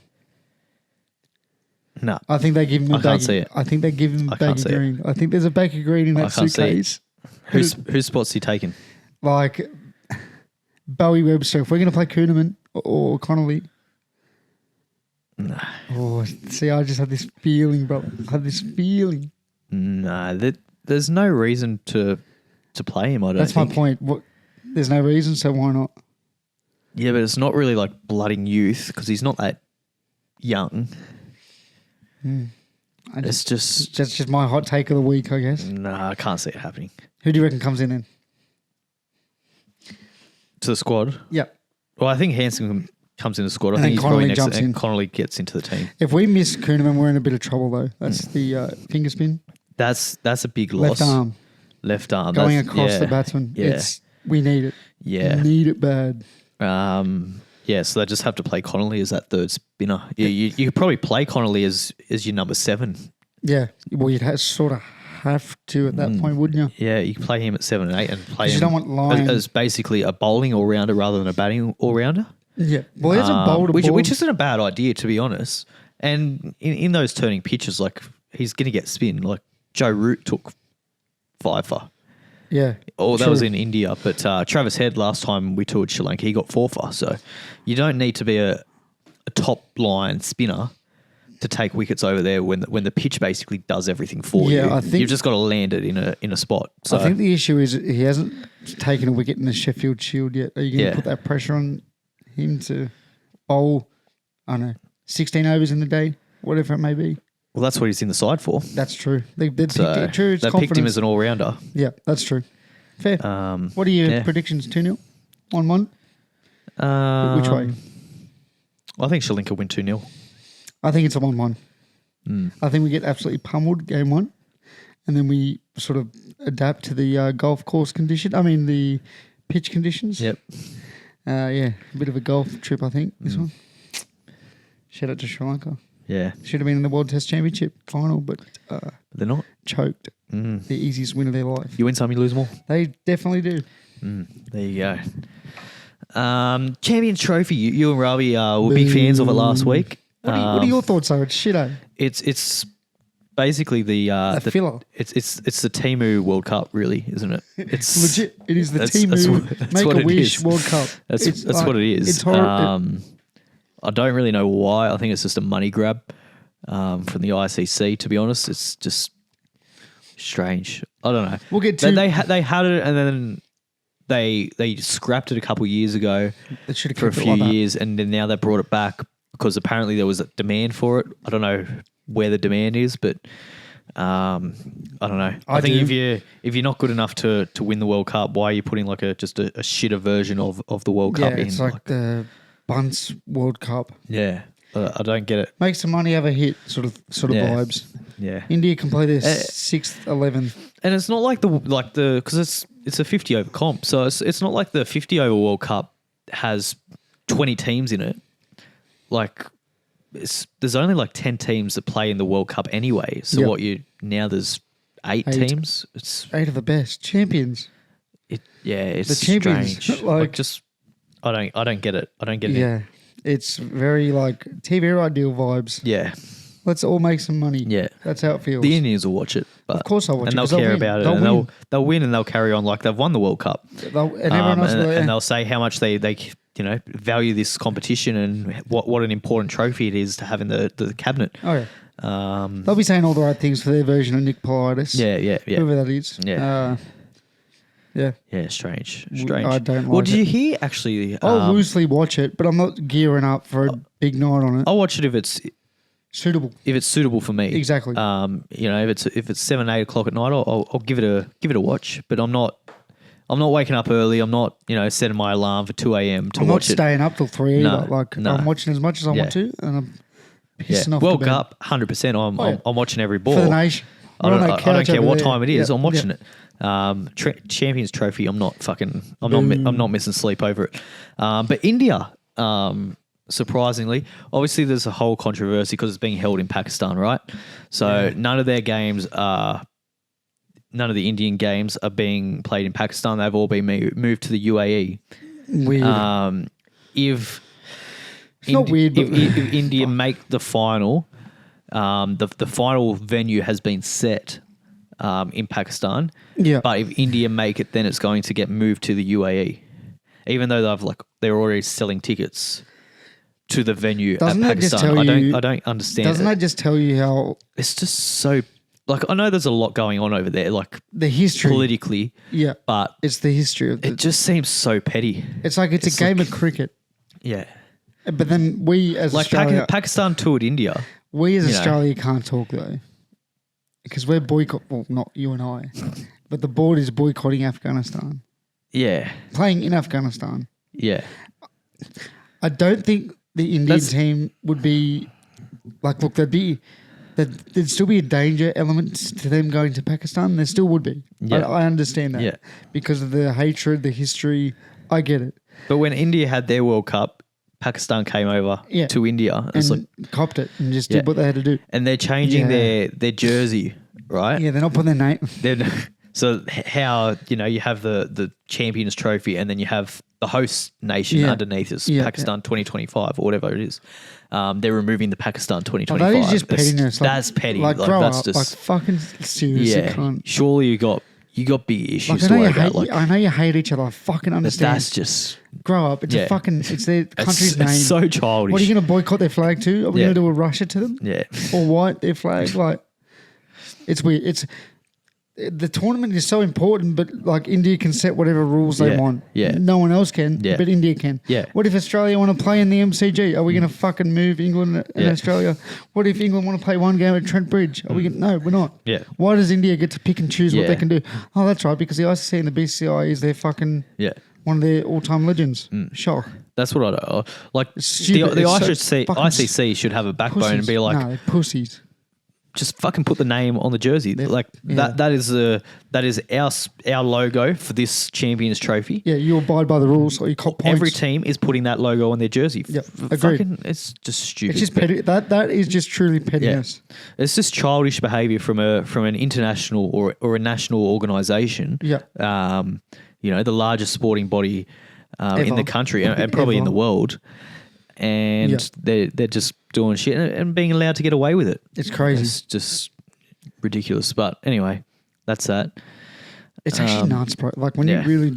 No. I think they give him a can't see it. I think they give him Baker Green. I think there's a Baker Green in that suitcase. Whose spot's he taking? Like Bowie Webster. If we're going to play Kuhneman or Connolly. No. Oh, see, I just had this feeling, bro. I had this feeling. No, there's no reason to play him, I don't think. That's my point. There's no reason, so why not? Yeah, but it's not really like blooding youth because he's not that young. It's just my hot take of the week, I guess. No, I can't see it happening. Who do you reckon comes in then? To the squad? Yeah. Well, I think Hanson comes in the squad. I And think he's Connolly probably next, jumps in. and Connolly gets into the team. If we miss Kuhneman, we're in a bit of trouble though. That's the finger spin. That's a big loss. Left arm. That's, Going across the batsman. Yeah. We need it. Yeah. We need it bad. Yeah, so they just have to play Connolly as that third spinner. You could probably play Connolly as your number 7. Yeah. Well, you'd sort of have to at that point, wouldn't you? Yeah, you can play him at 7 and 8 and play him you don't want Lyon as basically a bowling all-rounder rather than a batting all-rounder. Yeah. Well, there's a bowl to which isn't a bad idea, to be honest. And in those turning pitches, like, he's going to get spin. Like, Joe Root took 5 for. Yeah. Oh, that was in India. But Travis Head, last time we toured Sri Lanka, he got 4 for. So you don't need to be a top-line spinner to take wickets over there when the pitch basically does everything for you. I think you've just got to land it in a spot. So I think the issue is he hasn't taken a wicket in the Sheffield Shield yet. Are you going to put that pressure on him to bowl, I don't know, 16 overs in the day, whatever it may be? Well, that's what he's in the side for. That's true. They picked him as an all-rounder. Yeah, that's true. Fair. What are your predictions? 2-0? 1-1? Which way? I think Sri Lanka win 2-0. I think it's a 1-1. I think we get absolutely pummeled game 1, and then we sort of adapt to the golf course condition. I mean, the pitch conditions. Yep. A bit of a golf trip, I think, this one. Shout out to Sri Lanka. Yeah. Should have been in the World Test Championship final, but they're not. Choked. The easiest win of their life. You win some, you lose more. They definitely do. There you go. Champions Trophy. You and Robbie were big fans of it last week. What are your thoughts on it? Shit, eh? It's basically the filler. It's the Temu World Cup, really, isn't it? It's legit. It is the Temu Make a Wish World Cup. That's what it is. It's horrible. I don't really know why. I think it's just a money grab from the ICC. To be honest, it's just strange. I don't know. We'll get to they had it and then they scrapped it a couple of years ago for a few years, and then now they brought it back because apparently there was a demand for it. I don't know where the demand is, but I don't know. I think if you're not good enough to win the World Cup, why are you putting like just a shitter version of the World Cup in? It's like the Bunce World Cup. Yeah. I don't get it. Make some money, have a hit, sort of vibes. Yeah. India can play their 6th, 11th. And it's not like the because it's a 50 over comp, so it's not like the 50 over World Cup has 20 teams in it. Like there's only like 10 teams that play in the World Cup anyway. So there's 8 teams. It's 8 of the best champions. It's the champions, strange. I don't get it. I don't get it. Yeah. It's very like TV ideal vibes. Yeah. Let's all make some money. Yeah. That's how it feels. The Indians will watch it. Of course I'll watch it. And they'll care about it. And they'll win and they'll carry on like they've won the World Cup. And they'll say how much they value this competition and what an important trophy it is to have in the cabinet. Oh, yeah. They'll be saying all the right things for their version of Nick Politis. Yeah. Whoever that is. Yeah. Yeah, strange. I don't like it. Well, did you hear actually? I'll loosely watch it, but I'm not gearing up for a big night on it. I'll watch it if it's suitable. If it's suitable for me, exactly. If it's 7, 8 o'clock at night, I'll give it a watch. But I'm not waking up early. I'm not setting my alarm for 2 a.m. to watch it. I'm not staying up till 3 either. No. I'm watching as much as I want to, and I'm pissing off. World Cup, 100%. I'm watching every ball for the nation. I don't care what time it is. I'm watching it. Champions Trophy. I'm not missing sleep over it. But India, surprisingly, obviously there's a whole controversy because it's being held in Pakistan, right? So none of the Indian games are being played in Pakistan. They've all been moved to the UAE. Weird. If India make the final, the final venue has been set in Pakistan. Yeah. But if India make it, then it's going to get moved to the UAE, even though they're already selling tickets to the venue at Pakistan. I don't understand. Doesn't that just tell you how it's just so? I know there's a lot going on over there, the history politically. Yeah, but it's the history of it just seems so petty. It's like it's a game of cricket. Yeah, but then we as Australia, Pakistan toured India. We as Australia can't talk though, because we're well, not you and I, but the board is boycotting Afghanistan. Yeah, playing in Afghanistan. Yeah, I don't think the Indian team would be look, there'd still be a danger element to them going to Pakistan. There still would be. Yeah. I understand that. Yeah. Because of the hatred, the history. I get it. But when India had their World Cup, Pakistan came over to India and copped it and just did what they had to do. And they're changing their jersey, right? Yeah, they're not putting their name. So how, you have the Champions Trophy and then you have the host nation underneath us, Pakistan 2025 or whatever it is. They're removing the Pakistan 2025. That is just pettiness. That's petty. Grow that's up. just Fucking seriously. Yeah. Surely you got big issues to worry about. I know you hate each other. I fucking understand. That's just grow up. It's it's their country's name. It's so childish. What are you going to boycott their flag to? Are we going to do a Russia to them? Yeah. Or white their flag? It's weird. The tournament is so important, but India can set whatever rules they want. Yeah. No one else can, but India can. Yeah. What if Australia want to play in the MCG? Are we going to fucking move England and Australia? What if England want to play one game at Trent Bridge? Are we going No, we're not. Yeah. Why does India get to pick and choose what they can do? Oh, that's right, because the ICC and the BCI is their fucking one of their all-time legends. Shock. That's what I know. The ICC should have a backbone and be like, no, they're pussies. Just fucking put the name on the jersey. That is our logo for this Champions Trophy. Yeah, you abide by the rules or you cop points. Every team is putting that logo on their jersey. Yeah, agreed. It's just stupid. It's just petty. That is just truly pettiness. Yeah. It's just childish behaviour from an international or a national organisation. Yeah. The largest sporting body in the country and probably in the world. And they're just doing shit and being allowed to get away with it. It's crazy. It's just ridiculous. But anyway, that's that. It's actually nuts, bro. When you really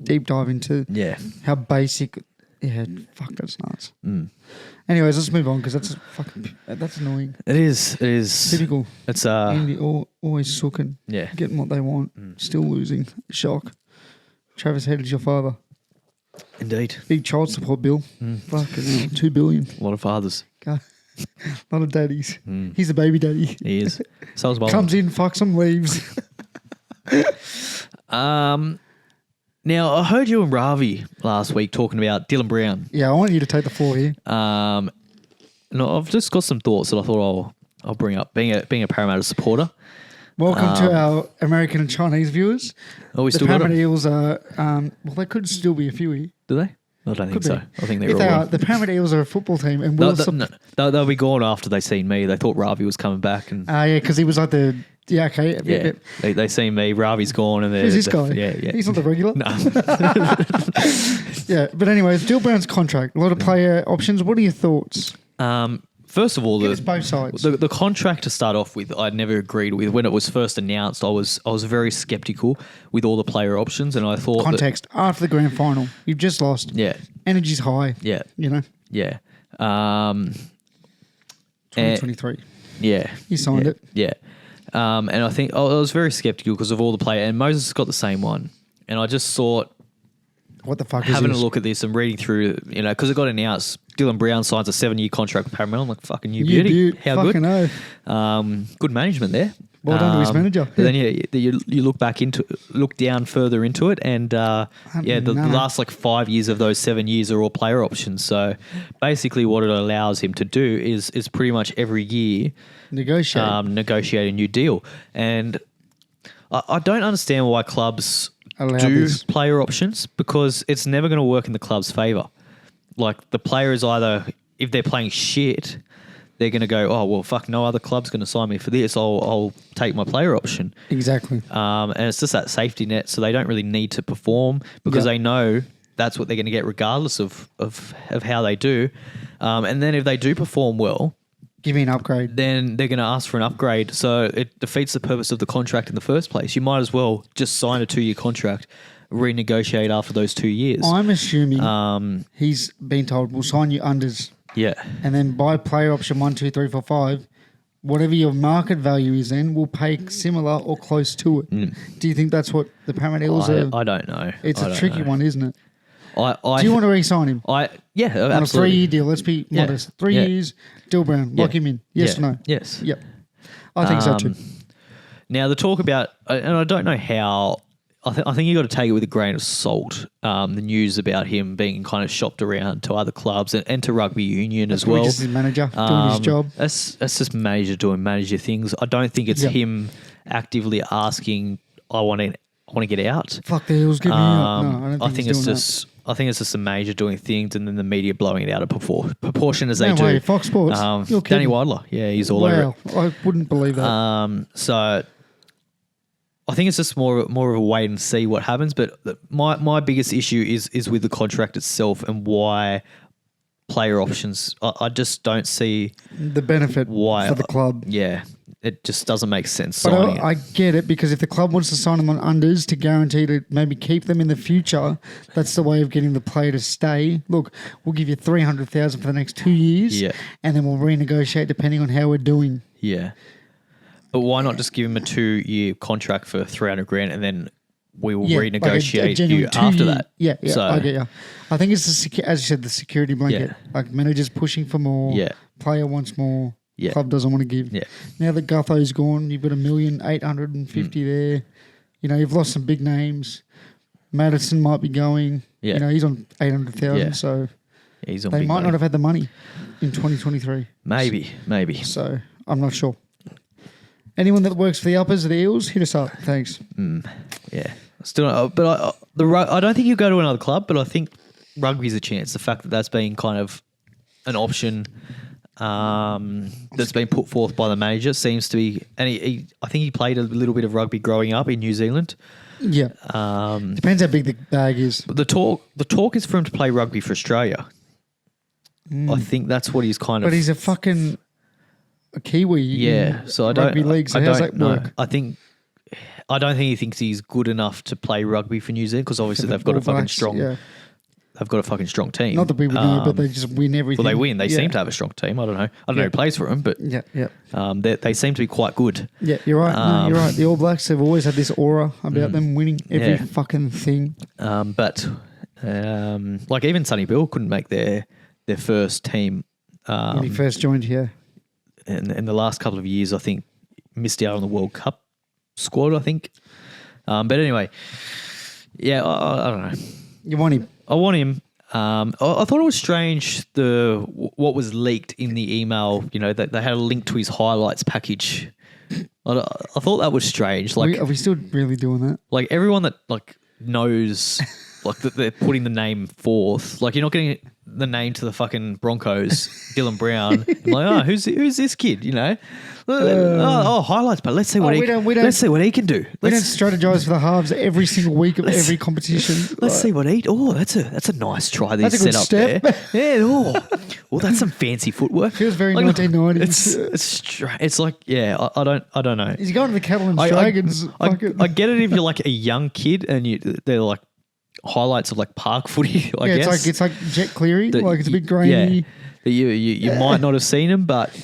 deep dive into how basic, that's nuts. Anyways, let's move on because that's annoying. It is. Typical. It's Indy always sucking. Yeah. Getting what they want. Still losing. Shock. Travis Head is your father. Indeed. Big child support bill. Fucking hell, $2 billion. A lot of fathers. A lot of daddies. He's a baby daddy. He is. So is Bob. Comes in, fucks them, leaves. Now, I heard you and Ravi last week talking about Dylan Brown. Yeah, I want you to take the floor here. No, I've just got some thoughts that I thought I'll bring up. Being a Parramatta supporter. Welcome to our American and Chinese viewers. Oh, we the still Parramatta Eels are, there could still be a few here. Do they? I don't think so. I think they're all the Parramatta Eels are a football team. And they'll be gone after they seen me. They thought Ravi was coming back. Because he was like the... Yeah, okay. Yeah. They seen me. Ravi's gone. And who's this guy? Yeah. He's not the regular. No. Yeah, but anyways, Dylan Brown's contract. A lot of player options. What are your thoughts? First of all, both sides. The contract to start off with, I'd never agreed with. When it was first announced, I was very skeptical with all the player options, and I thought after the grand final, you've just lost. Yeah, energy's high. Yeah, Yeah. 2023. Yeah, you signed it. Yeah, and I think I was very skeptical because of all the player, and Moses has got the same one, and I just thought, what the fuck? Having a look at this and reading through, because it got announced. Dylan Brown signs a 7-year contract with Parramatta. I'm like, fucking you beauty. How fucking good. Good management there. Well done to his manager. But then you look down further into it, and the last like 5 years of those 7 years are all player options. So basically, what it allows him to do is pretty much every year negotiate a new deal. And I don't understand why clubs do player options, because it's never going to work in the club's favour. Like, the player is either, if they're playing shit, they're going to go, oh, well, fuck, no other club's going to sign me for this. I'll take my player option. Exactly. And it's just that safety net, so they don't really need to perform, because they know that's what they're going to get regardless of how they do. And then if they do perform well, give me an upgrade. Then they're going to ask for an upgrade. So it defeats the purpose of the contract in the first place. You might as well just sign a 2-year contract, renegotiate after those 2 years. I'm assuming he's been told, we'll sign you unders. Yeah. And then by player option 1, 2, 3, 4, 5, whatever your market value is then, we'll pay similar or close to it. Do you think that's what the Parramatta Eels are? I don't know. It's a tricky one, isn't it? Do you want to re-sign him? Yeah, absolutely. On a 3-year deal. Let's be modest. 3 years, Dill Brown, lock him in. Yes or no? Yes. Yep. I think so too. Now, the talk about, and I don't know how, I think you got to take it with a grain of salt. The news about him being kind of shopped around to other clubs and to rugby union as well. Just his manager doing his job. That's just manager doing manager things. I don't think it's him actively asking, I want to get out. Fuck the Eels, get me out. No, I think it's just a major doing things, and then the media blowing it out of proportion as they do. do. Fox Sports. Danny Weidler, he's all over it. I wouldn't believe that. So I think it's just more of a wait and see what happens. But my biggest issue is with the contract itself and why player options. I just don't see the benefit for the club. Yeah. It just doesn't make sense. But I get it, because if the club wants to sign them on unders to guarantee to maybe keep them in the future, that's the way of getting the player to stay. Look, we'll give you $300,000 for the next 2 years, and then we'll renegotiate depending on how we're doing. Yeah, but why not just give him a 2-year contract for $300,000 and then we will renegotiate you after that? Yeah, so, I get you. I think it's as you said, the security blanket. Like, managers pushing for more. Player wants more. Club doesn't want to give. Now that Gutho's gone, you've got $1,850,000 there. You know, you've lost some big names. Madison might be going. You know, he's on $800,000. So he's on they might money. not have had the money in 2023. Maybe. So I'm not sure. Anyone that works for the uppers of the Eels, hit us up. Thanks. Yeah. Still, but I don't think you go to another club, but I think rugby's a chance. The fact that that's been kind of an option. That's been put forth by the manager seems to be, and I think he played a little bit of rugby growing up in New Zealand. Yeah. Depends how big the bag is. But the talk is for him to play rugby for Australia. I think that's what he's kind of. But he's a Kiwi. Yeah. So I don't. Rugby league. So how's that work? I don't think he thinks he's good enough to play rugby for New Zealand, because obviously they've got a fucking strong. Yeah. They've got a fucking strong team. Not that we would do it, but they just win everything. Well, they win. They seem to have a strong team. I don't know. Who plays for them, but they seem to be quite good. Yeah, you're right. You're right. The All Blacks have always had this aura about them winning every fucking thing. But like even Sonny Bill couldn't make their first team. When he first joined here. In the last couple of years, I think missed out on the World Cup squad, I think. But anyway, I don't know. You want him? I want him. I thought it was strange what was leaked in the email. You know, that they had a link to his highlights package. I thought that was strange. Like, are we still really doing that? Like, everyone that knows, like, that they're putting the name forth. Like, you're not getting the name to the fucking Broncos, Dylan Brown. I'm like, who's this kid? You know, highlights. But let's see what let's see what he can do. We don't strategize for the halves every single week of every competition. Let's see what he. Oh, that's a nice try that he's set up there. Yeah. That's some fancy footwork. Feels very 1990s. It's like, I don't know. He's going to the Catalan Dragons. I get it if you're like a young kid and they're like highlights of like park footy. I guess it's like Jet Cleary. It's a bit grainy. Yeah, you might not have seen him, but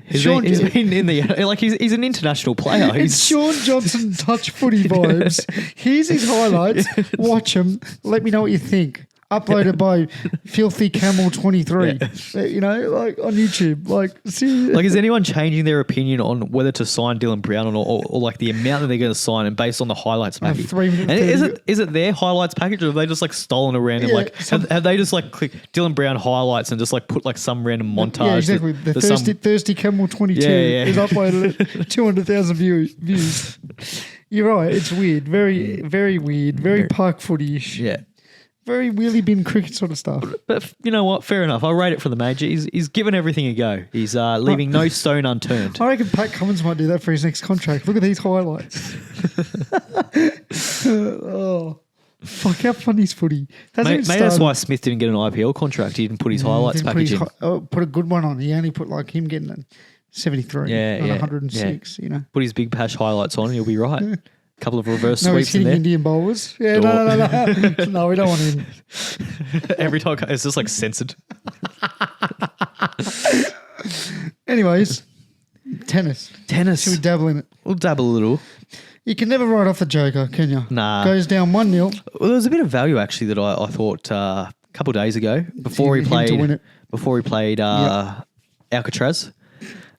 he's been in the he's an international player. It's Sean Johnson touch footy vibes. Here's his highlights. Watch him. Let me know what you think. uploaded by Filthy Camel 23. You know, like on YouTube. Like, seriously. Like, is anyone changing their opinion on whether to sign Dylan Brown or like the amount that they're going to sign and based on the highlights package? 3 minutes. And is it their highlights package, or have they just like stolen a random have they just like click Dylan Brown highlights and just like put like some random montage? Yeah, exactly. The Thirsty Camel 22 is uploaded at 200,000 views. You're right. It's weird. Very, very weird. Very park footy-ish. Yeah. Very wheelie bin cricket sort of stuff. But you know what? Fair enough. I'll rate it for the major. He's given everything a go. He's leaving no stone unturned. I reckon Pat Cummins might do that for his next contract. Look at these highlights. Oh, fuck, how funny is footy? Maybe that's why Smith didn't get an IPL contract. He didn't put his highlights package in. Put a good one on. He only put like him getting 73 and 106, you know. Put his big Pash highlights on, he'll be right. A couple of reverse no, sweeps he's hitting in there. Indian bowlers. Yeah, no. No, we don't want him. Every time it's just like censored. Anyways, tennis. Should we dabble in it? We'll dabble a little. You can never write off the Joker, can you? Nah. Goes down 1-0. Well, there was a bit of value actually that I thought a couple of days ago before he played Alcatraz.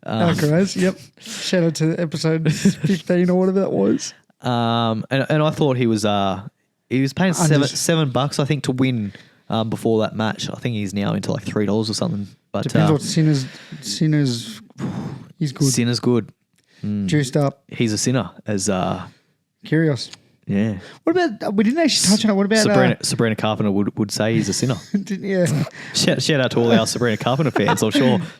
Alcaraz, yep. Shout out to episode 15 or whatever that was. And I thought he was paying $7 I think to win before that match. I think he's now into like $3 or something. But depends what Sinner's. He's good. Sinner's good. Juiced up. He's a sinner as Curious. Yeah. What about we didn't actually touch on it. What about Sabrina Carpenter would say he's a sinner. Yeah. Shout out to all our Sabrina Carpenter fans. I'm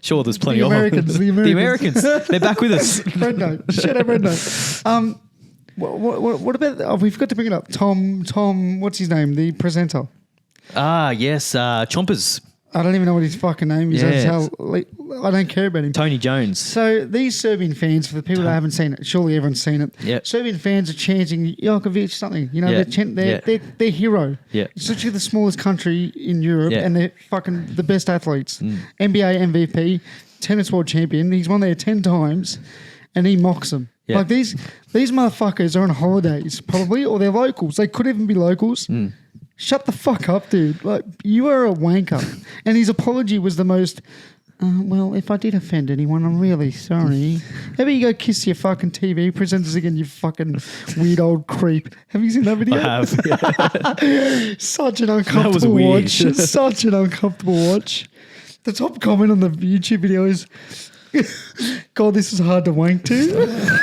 sure there's plenty of them. The Americans. They're back with us. Red Note. Shout out Red Note. What about we've got to bring it up. Tom, what's his name? The presenter. Yes, Chompers. I don't even know what his fucking name is. Yeah. I don't care about him. Tony Jones. So these Serbian fans, for the people that haven't seen it, surely everyone's seen it. Yep. Serbian fans are chanting Jokovic something. You know, they're hero. Yeah. It's literally the smallest country in Europe, and they're fucking the best athletes. NBA MVP, tennis world champion. He's won there 10 times, and he mocks them. Yeah. Like these motherfuckers are on holidays probably, or they're locals. They could even be locals. Shut the fuck up, dude. Like, you are a wanker. And his apology was the most, well, if I did offend anyone, I'm really sorry. How about you go kiss your fucking TV presenters again, you fucking weird old creep. Have you seen that video? I have. Yeah. Such an uncomfortable watch. Such an uncomfortable watch. The top comment on the YouTube video is, God, this is hard to wank to.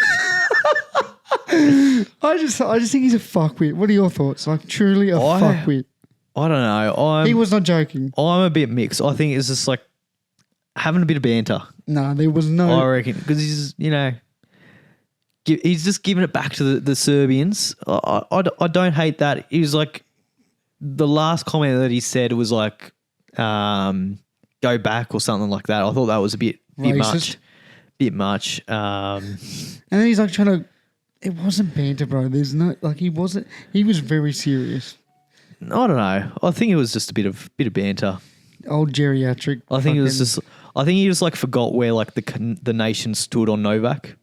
I just think he's a fuckwit. What are your thoughts? Like, truly a fuckwit. I don't know. He was not joking. I'm a bit mixed. I think it's just like having a bit of banter. No, there was no. I reckon because he's he's just giving it back to the Serbians. I don't hate that. He was like the last comment that he said was like go back or something like that. I thought that was a bit much. And then he's like trying to. It wasn't banter, bro. There's no like he wasn't. He was very serious. I don't know. I think it was just a bit of banter. Old geriatric. I think it was just. I think he just like forgot where like the nation stood on Novak.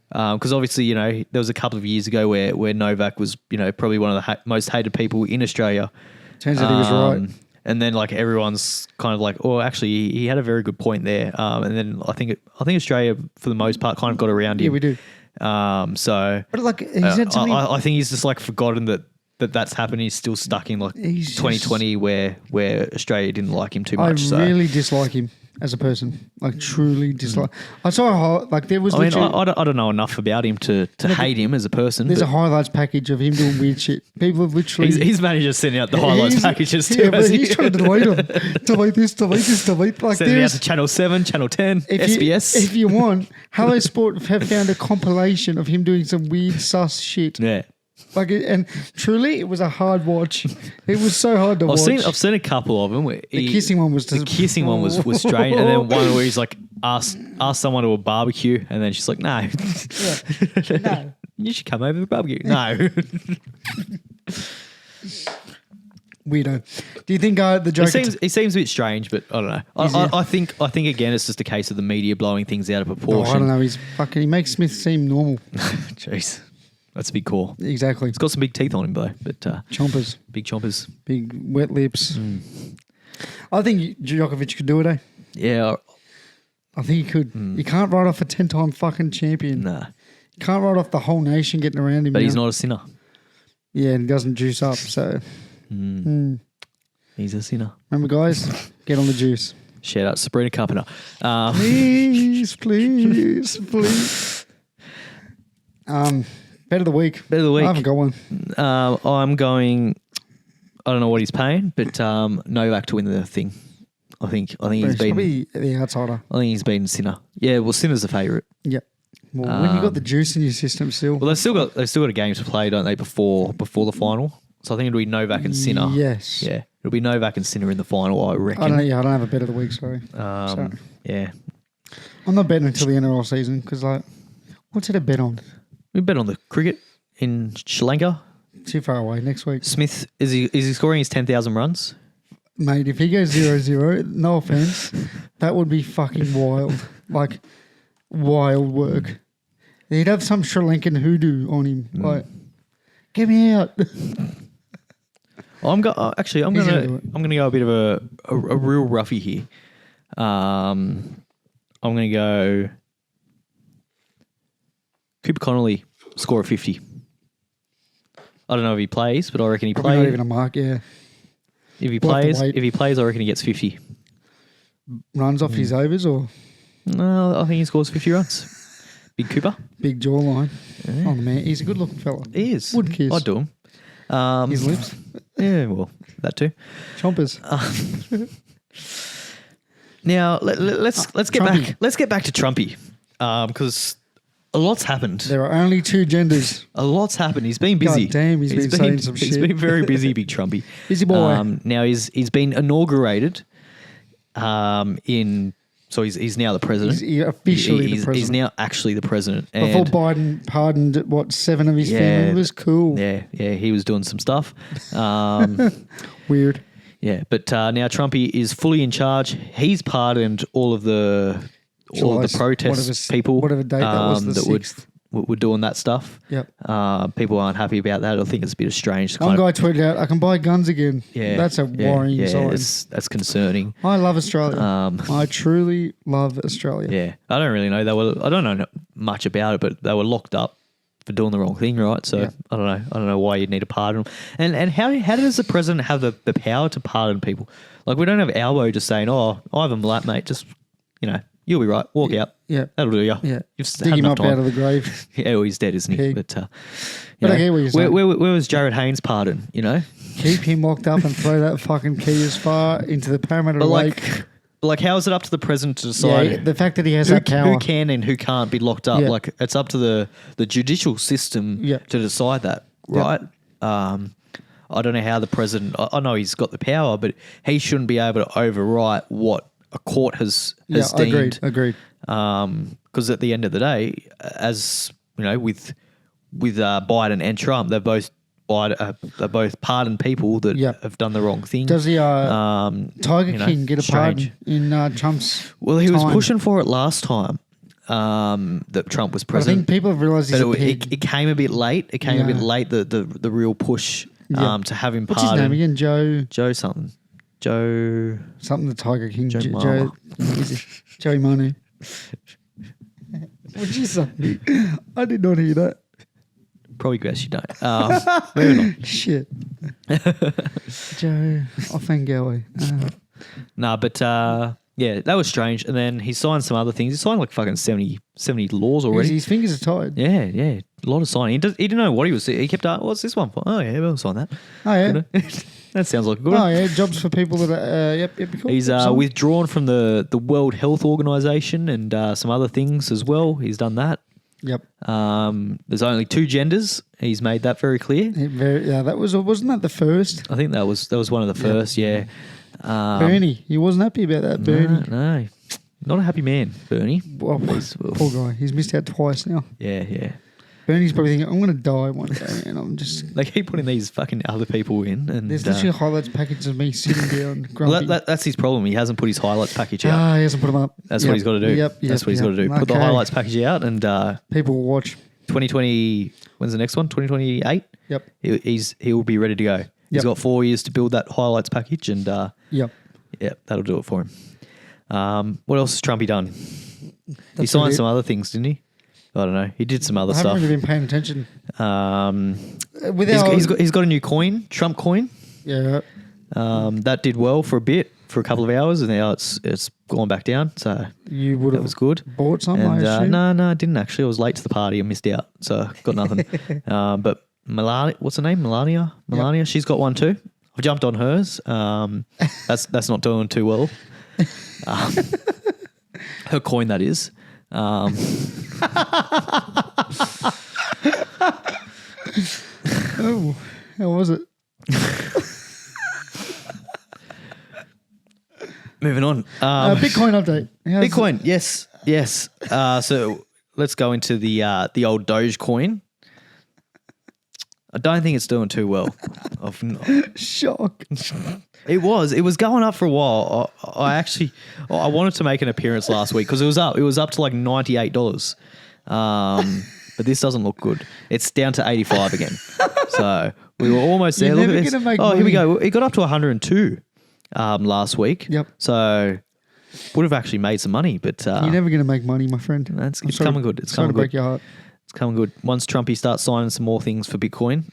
Because obviously, there was a couple of years ago where Novak was, probably one of the most hated people in Australia. Turns out he was right. And then like everyone's kind of like, oh, actually, he had a very good point there. And then I think Australia for the most part kind of got around him. Yeah, we do. But like he said to me, I think he's just like forgotten that's happened. He's still stuck in like 2020 where Australia didn't like him too much. I really dislike him as a person. Like truly dislike. I saw there was. I don't know enough about him to hate him as a person. There's a highlights package of him doing weird shit. People have literally. He's managed to send out the highlights packages too. Yeah, but he's trying to delete them. Delete this. Delete. Like sending out to Channel 7, Channel 10, SBS. If you want, Hello Sport have found a compilation of him doing some weird sus shit. Yeah. And truly, it was a hard watch. It was so hard to watch. I've seen a couple of them. Where the kissing one was strange, and then one where he's like asked someone to a barbecue, and then she's like, "No, no, you should come over to the barbecue." No, weirdo. Do you think the Joker? He seems a bit strange, but I don't know. I think again, it's just a case of the media blowing things out of proportion. I don't know. He makes Smith seem normal. Jeez. That's a big core. Exactly. It's got some big teeth on him though, but chompers, big chompers, big wet lips. I think Djokovic could do it. Yeah, I think he could. You can't write off a 10-time fucking champion. Nah, you can't write off the whole nation getting around him. But he's not a sinner. Yeah, and he doesn't juice up. So he's a sinner. Remember, guys, get on the juice. Shout out Sabrina Carpenter. Please. Bet of the week. Bet of the week. I haven't got one. I'm going. I don't know what he's paying, but Novak to win the thing. I think he's been probably the outsider. I think he's been Sinner. Yeah, well, Sinner's the favourite. Yep. Well, when you got the juice in your system still. Well, they've still got a game to play, don't they? Before the final. So I think it'll be Novak and Sinner. Yes. Yeah, it'll be Novak and Sinner in the final. I reckon. I don't have a bet of the week. Sorry. Yeah. I'm not betting until the NRL season because what's it to bet on? We bet on the cricket in Sri Lanka. Too far away. Next week. Smith is he scoring his 10,000 runs? Mate, if he goes 0-0, no offense, that would be fucking wild. Like wild work. He'd have some Sri Lankan hoodoo on him. Like, get me out. I'm gonna go a bit of a real roughie here. I'm gonna go Cooper Connolly score a 50. I don't know if he plays, but I reckon he plays. Not even a mark, yeah. If he plays, I reckon he gets 50. Runs off his overs or? No, I think he scores 50 runs. Big Cooper. Big jawline. Yeah. Oh, man. He's a good looking fella. He is. Would kiss. I'd do him. His lips. Yeah, well, that too. Chompers. Now, let's get back. Let's get back to Trumpy. Because a lot's happened. There are only two genders. A lot's happened. He's been busy. God damn, he's been saying some shit. He's been very busy, big Trumpy. Busy boy. Now he's been inaugurated. So he's now the president. He's officially the president. He's now actually the president. Before Biden pardoned 7 of his family. It was cool. Yeah, he was doing some stuff. Weird. Yeah, but now Trumpy is fully in charge. He's pardoned all of the protest people. Whatever date that was, the 6th. Were doing that stuff. Yep. People aren't happy about that. I think it's a bit strange. One guy tweeted out, "I can buy guns again." Yeah, that's a worrying sign. That's concerning. I love Australia. I truly love Australia. Yeah, I don't really know. I don't know much about it, but they were locked up for doing the wrong thing, right? So yeah. I don't know why you'd need to pardon them. And how does the president have the power to pardon people? Like, we don't have Albo just saying, "Oh, Ivan Blatt, mate, just you'll be right. Walk out. Yeah. That'll do you. Yeah. Dig him up out of the grave. Yeah, well, he's dead, isn't he? Pig. But I get what you're saying. Where was Jared Haynes' pardon, Keep him locked up and throw that fucking key as far into the Parramatta Lake. Like, how is it up to the president to decide? Yeah, the fact that he has that power. Who can and who can't be locked up. Yeah. Like, it's up to the judicial system to decide that, right? Yep. I don't know how the president... I know he's got the power, but he shouldn't be able to overwrite what a court has deemed. Agreed. Because at the end of the day, as you know, with Biden and Trump, they're both pardoned people that have done the wrong thing. Does the Tiger King get a pardon in Trump's? Well, he was pushing for it last time. That Trump was president. I think people have realised he's a pig. It came a bit late. It came a bit late. The real push to have him pardoned. What's his name again? Joe something. Something. The Tiger King. Joey Manu. What'd you say? I did not hear that. Probably guess you don't. Moving on. Shit. Joe Offengowie. But that was strange. And then he signed some other things. He signed like fucking 70 laws already. His fingers are tied. Yeah. A lot of signing. He didn't know what he was. He kept asking, what's this one for? Oh, yeah, we'll sign that. Oh, yeah. That sounds like a good one. Oh, yeah, jobs for people that are, cool. He's withdrawn from the World Health Organization and some other things as well. He's done that. Yep. There's only 2 genders. He's made that very clear. Wasn't that the first? I think that was one of the first, yeah. Bernie, he wasn't happy about that, Bernie. No. Not a happy man, Bernie. Well, poor guy. He's missed out twice now. Yeah. Bernie's probably thinking, I'm going to die one day, and I'm just... They keep putting these fucking other people in. And there's literally highlights package of me sitting down, grumpy. Well, that's his problem. He hasn't put his highlights package out. He hasn't put them up. That's what he's got to do. That's what he's got to do. Put the highlights package out and... people will watch. 2020. When's the next one? 2028. Yep. He will be ready to go. He's got 4 years to build that highlights package, and yep, that'll do it for him. What else has Trumpy done? He signed some other things, didn't he? I don't know. He did some other stuff. I haven't really been paying attention. He's got a new coin, Trump coin. Yeah. That did well for a couple of hours, and now it's gone back down. So you would have was good. Bought some. No, I didn't actually. I was late to the party and missed out, so got nothing. But Melania, what's her name? Melania. Yep. She's got one too. I've jumped on hers. That's not doing too well. Her coin, that is. Oh, how was it? Moving on. Bitcoin update. Bitcoin, yes. So let's go into the old Dogecoin. I don't think it's doing too well. Shock. It was going up for a while. I wanted to make an appearance last week because it was up to like $98. But this doesn't look good. It's down to 85 again. So we were almost there. Look at this. Here we go. It got up to 102 last week. Yep. So would have actually made some money, but you're never going to make money, my friend. It's coming good. It's coming good. Break your heart. It's coming good. Once Trumpy starts signing some more things for Bitcoin,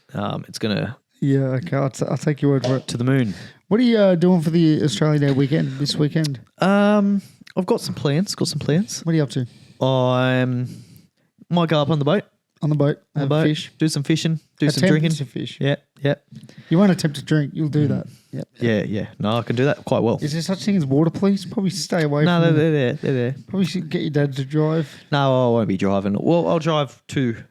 it's gonna. Yeah. Okay. I'll take your word for it. To the moon. What are you doing for the Australia Day weekend this weekend? I've got some plans. What are you up to? I might go up on the boat. On the boat, have a fish, do some fishing, some drinking. To fish. Yeah. You won't attempt to drink, you'll do that. Yep. Yeah. No, I can do that quite well. Is there such thing as water police? Probably stay away from them. No, they're there. Probably should get your dad to drive. No, I won't be driving. Well, I'll drive to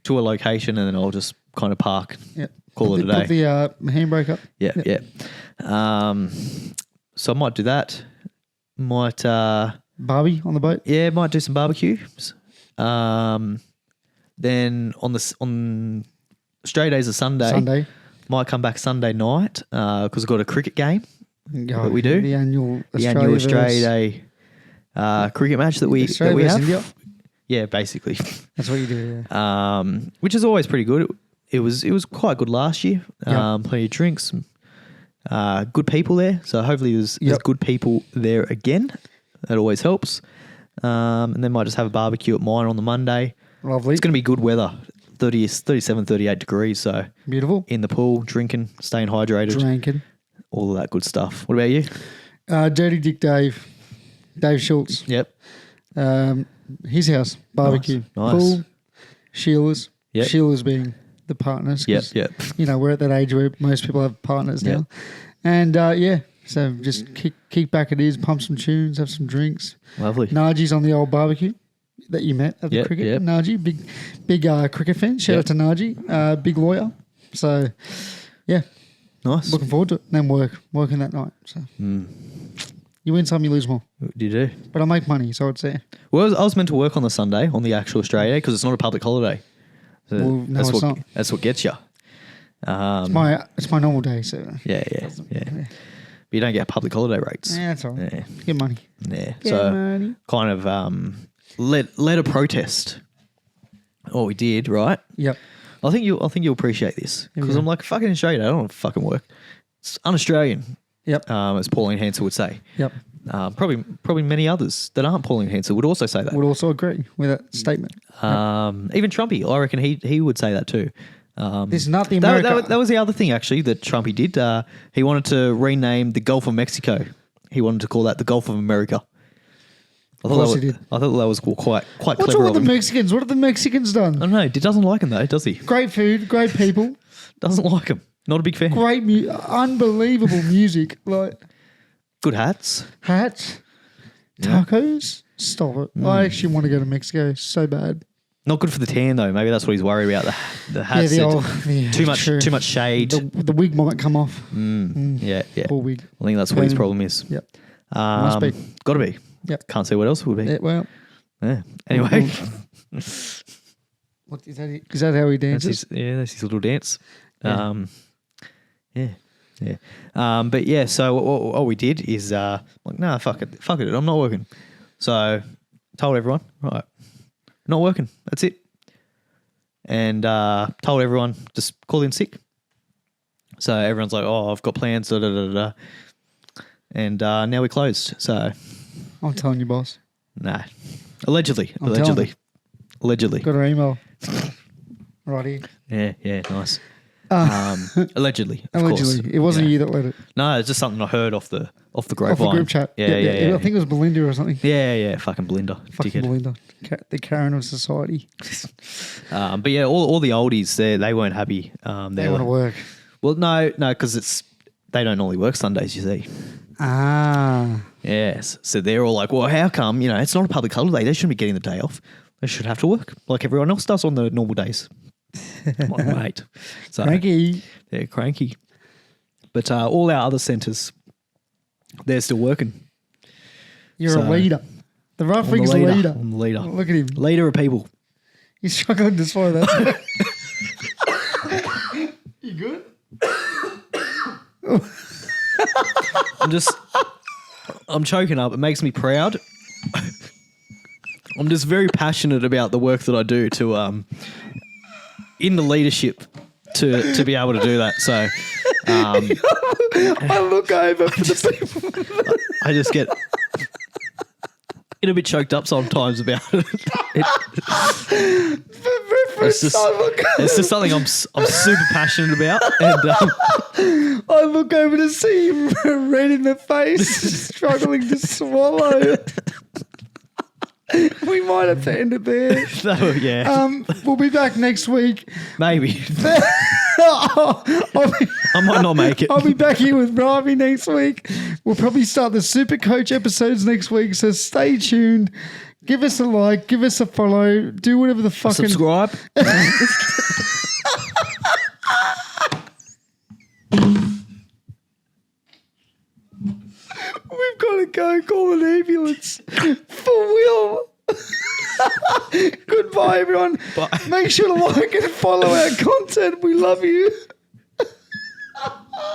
a location and then I'll just kind of park. Yep. Call it a day. Put the handbrake up. Yeah. So I might do that. Might barbie on the boat. Yeah, might do some barbecues. Then on Australia Day's a Sunday. Might come back Sunday night because we've got a cricket game that we do. The annual Australia Day cricket match that we have. India. Yeah, basically. That's what you do. Yeah. Which is always pretty good. It was quite good last year. Plenty of drinks, good people there. So hopefully there's good people there again. That always helps. And then might just have a barbecue at mine on the Monday. Lovely. It's going to be good weather. 37, 38 degrees. So beautiful. In the pool, drinking, staying hydrated. All of that good stuff. What about you? Dirty Dick Dave Schultz. Yep. His house, barbecue. Nice. Pool, Sheila's. Yep. Sheila's being the partners. Yep. You know, we're at that age where most people have partners now. And so just kick back at his, pump some tunes, have some drinks. Lovely. Naji's on the old barbecue that you met at the cricket. Yep. Naji, big cricket fan. Shout out to Naji, big lawyer. So, yeah. Nice. Looking forward to it. And then working that night. So you win some, you lose more. You do. But I make money, so I'd say. Well, I was meant to work on the Sunday, on the actual Australia Day, because it's not a public holiday. So well, no, it's not. That's what gets you. It's my normal day, so. Yeah. But you don't get public holiday rates. Yeah, that's all right. Yeah. Get money. Yeah. Get money. Kind of led a protest. Oh, we did, right? Yep. I think you'll appreciate this because I'm like, fucking Australia, I don't want to fucking work. It's un-Australian. Yep. As Pauline Hansel would say. Yep. Probably many others that aren't Pauline Hansel would also say that. Would also agree with that statement. Even Trumpy, I reckon he would say that too. This is not the America. That was the other thing actually that Trumpy did. He wanted to rename the Gulf of Mexico. He wanted to call that the Gulf of America. I thought that was quite What's clever. wrong with the Mexicans? What have the Mexicans done? I don't know. He doesn't like them though, does he? Great food, great people. Doesn't like them. Not a big fan. Great, unbelievable music. Like good hats, tacos. Stop it! I actually want to go to Mexico so bad. Not good for the tan though. Maybe that's what he's worried about. The hats. Too much shade. The wig might come off. Yeah. Poor wig. I think that's what his problem is. Yep. Must be. Got to be. Yep. Can't see what else it would be. Yeah, well. Yeah. Anyway. What is that? Is that how he dances? That's his little dance. Yeah. But yeah, so what we did is like, nah, fuck it, I'm not working. So told everyone, right, not working. That's it. and told everyone just call in sick. So everyone's like, oh, I've got plans, da, da, da, da. And now we're closed. So I'm telling you, boss. nah, allegedly. Got her email. Righty. Yeah, nice. Allegedly. Of Allegedly, course. it wasn't you that let it. No, it's just something I heard off the grapevine. Off the group chat. Yeah. I think it was Belinda or something. Yeah. Fucking Belinda. Fucking Dickhead. Belinda. The Karen of society. But yeah, all the oldies they weren't happy. They want to work. Well, no, because they don't normally work Sundays. You see. Ah. Yes. So they're all like, well, how come? It's not a public holiday. They shouldn't be getting the day off. They should have to work like everyone else does on the normal days. Come on, mate. So, Cranky. They're cranky. But all our other centres, they're still working. You're a leader. The roughing's a leader. I'm the leader. Look at him. Leader of people. He's struggling to swallow that. You good? I'm choking up. It makes me proud. I'm just very passionate about the work that I do in the leadership to be able to do that. So I look over for the people. I just get a bit choked up sometimes about it. It's just something I'm super passionate about. And I look over to see him red in the face, struggling to swallow. We might have to end it there. Oh, yeah. We'll be back next week. Maybe. I might not make it. I'll be back here with Ravi next week. We'll probably start the Super Coach episodes next week, so stay tuned. Give us a like, give us a follow, do whatever the fucking... Subscribe. We've got to go call an ambulance for Will. Goodbye, everyone. Bye. Make sure to like and follow our content. We love you.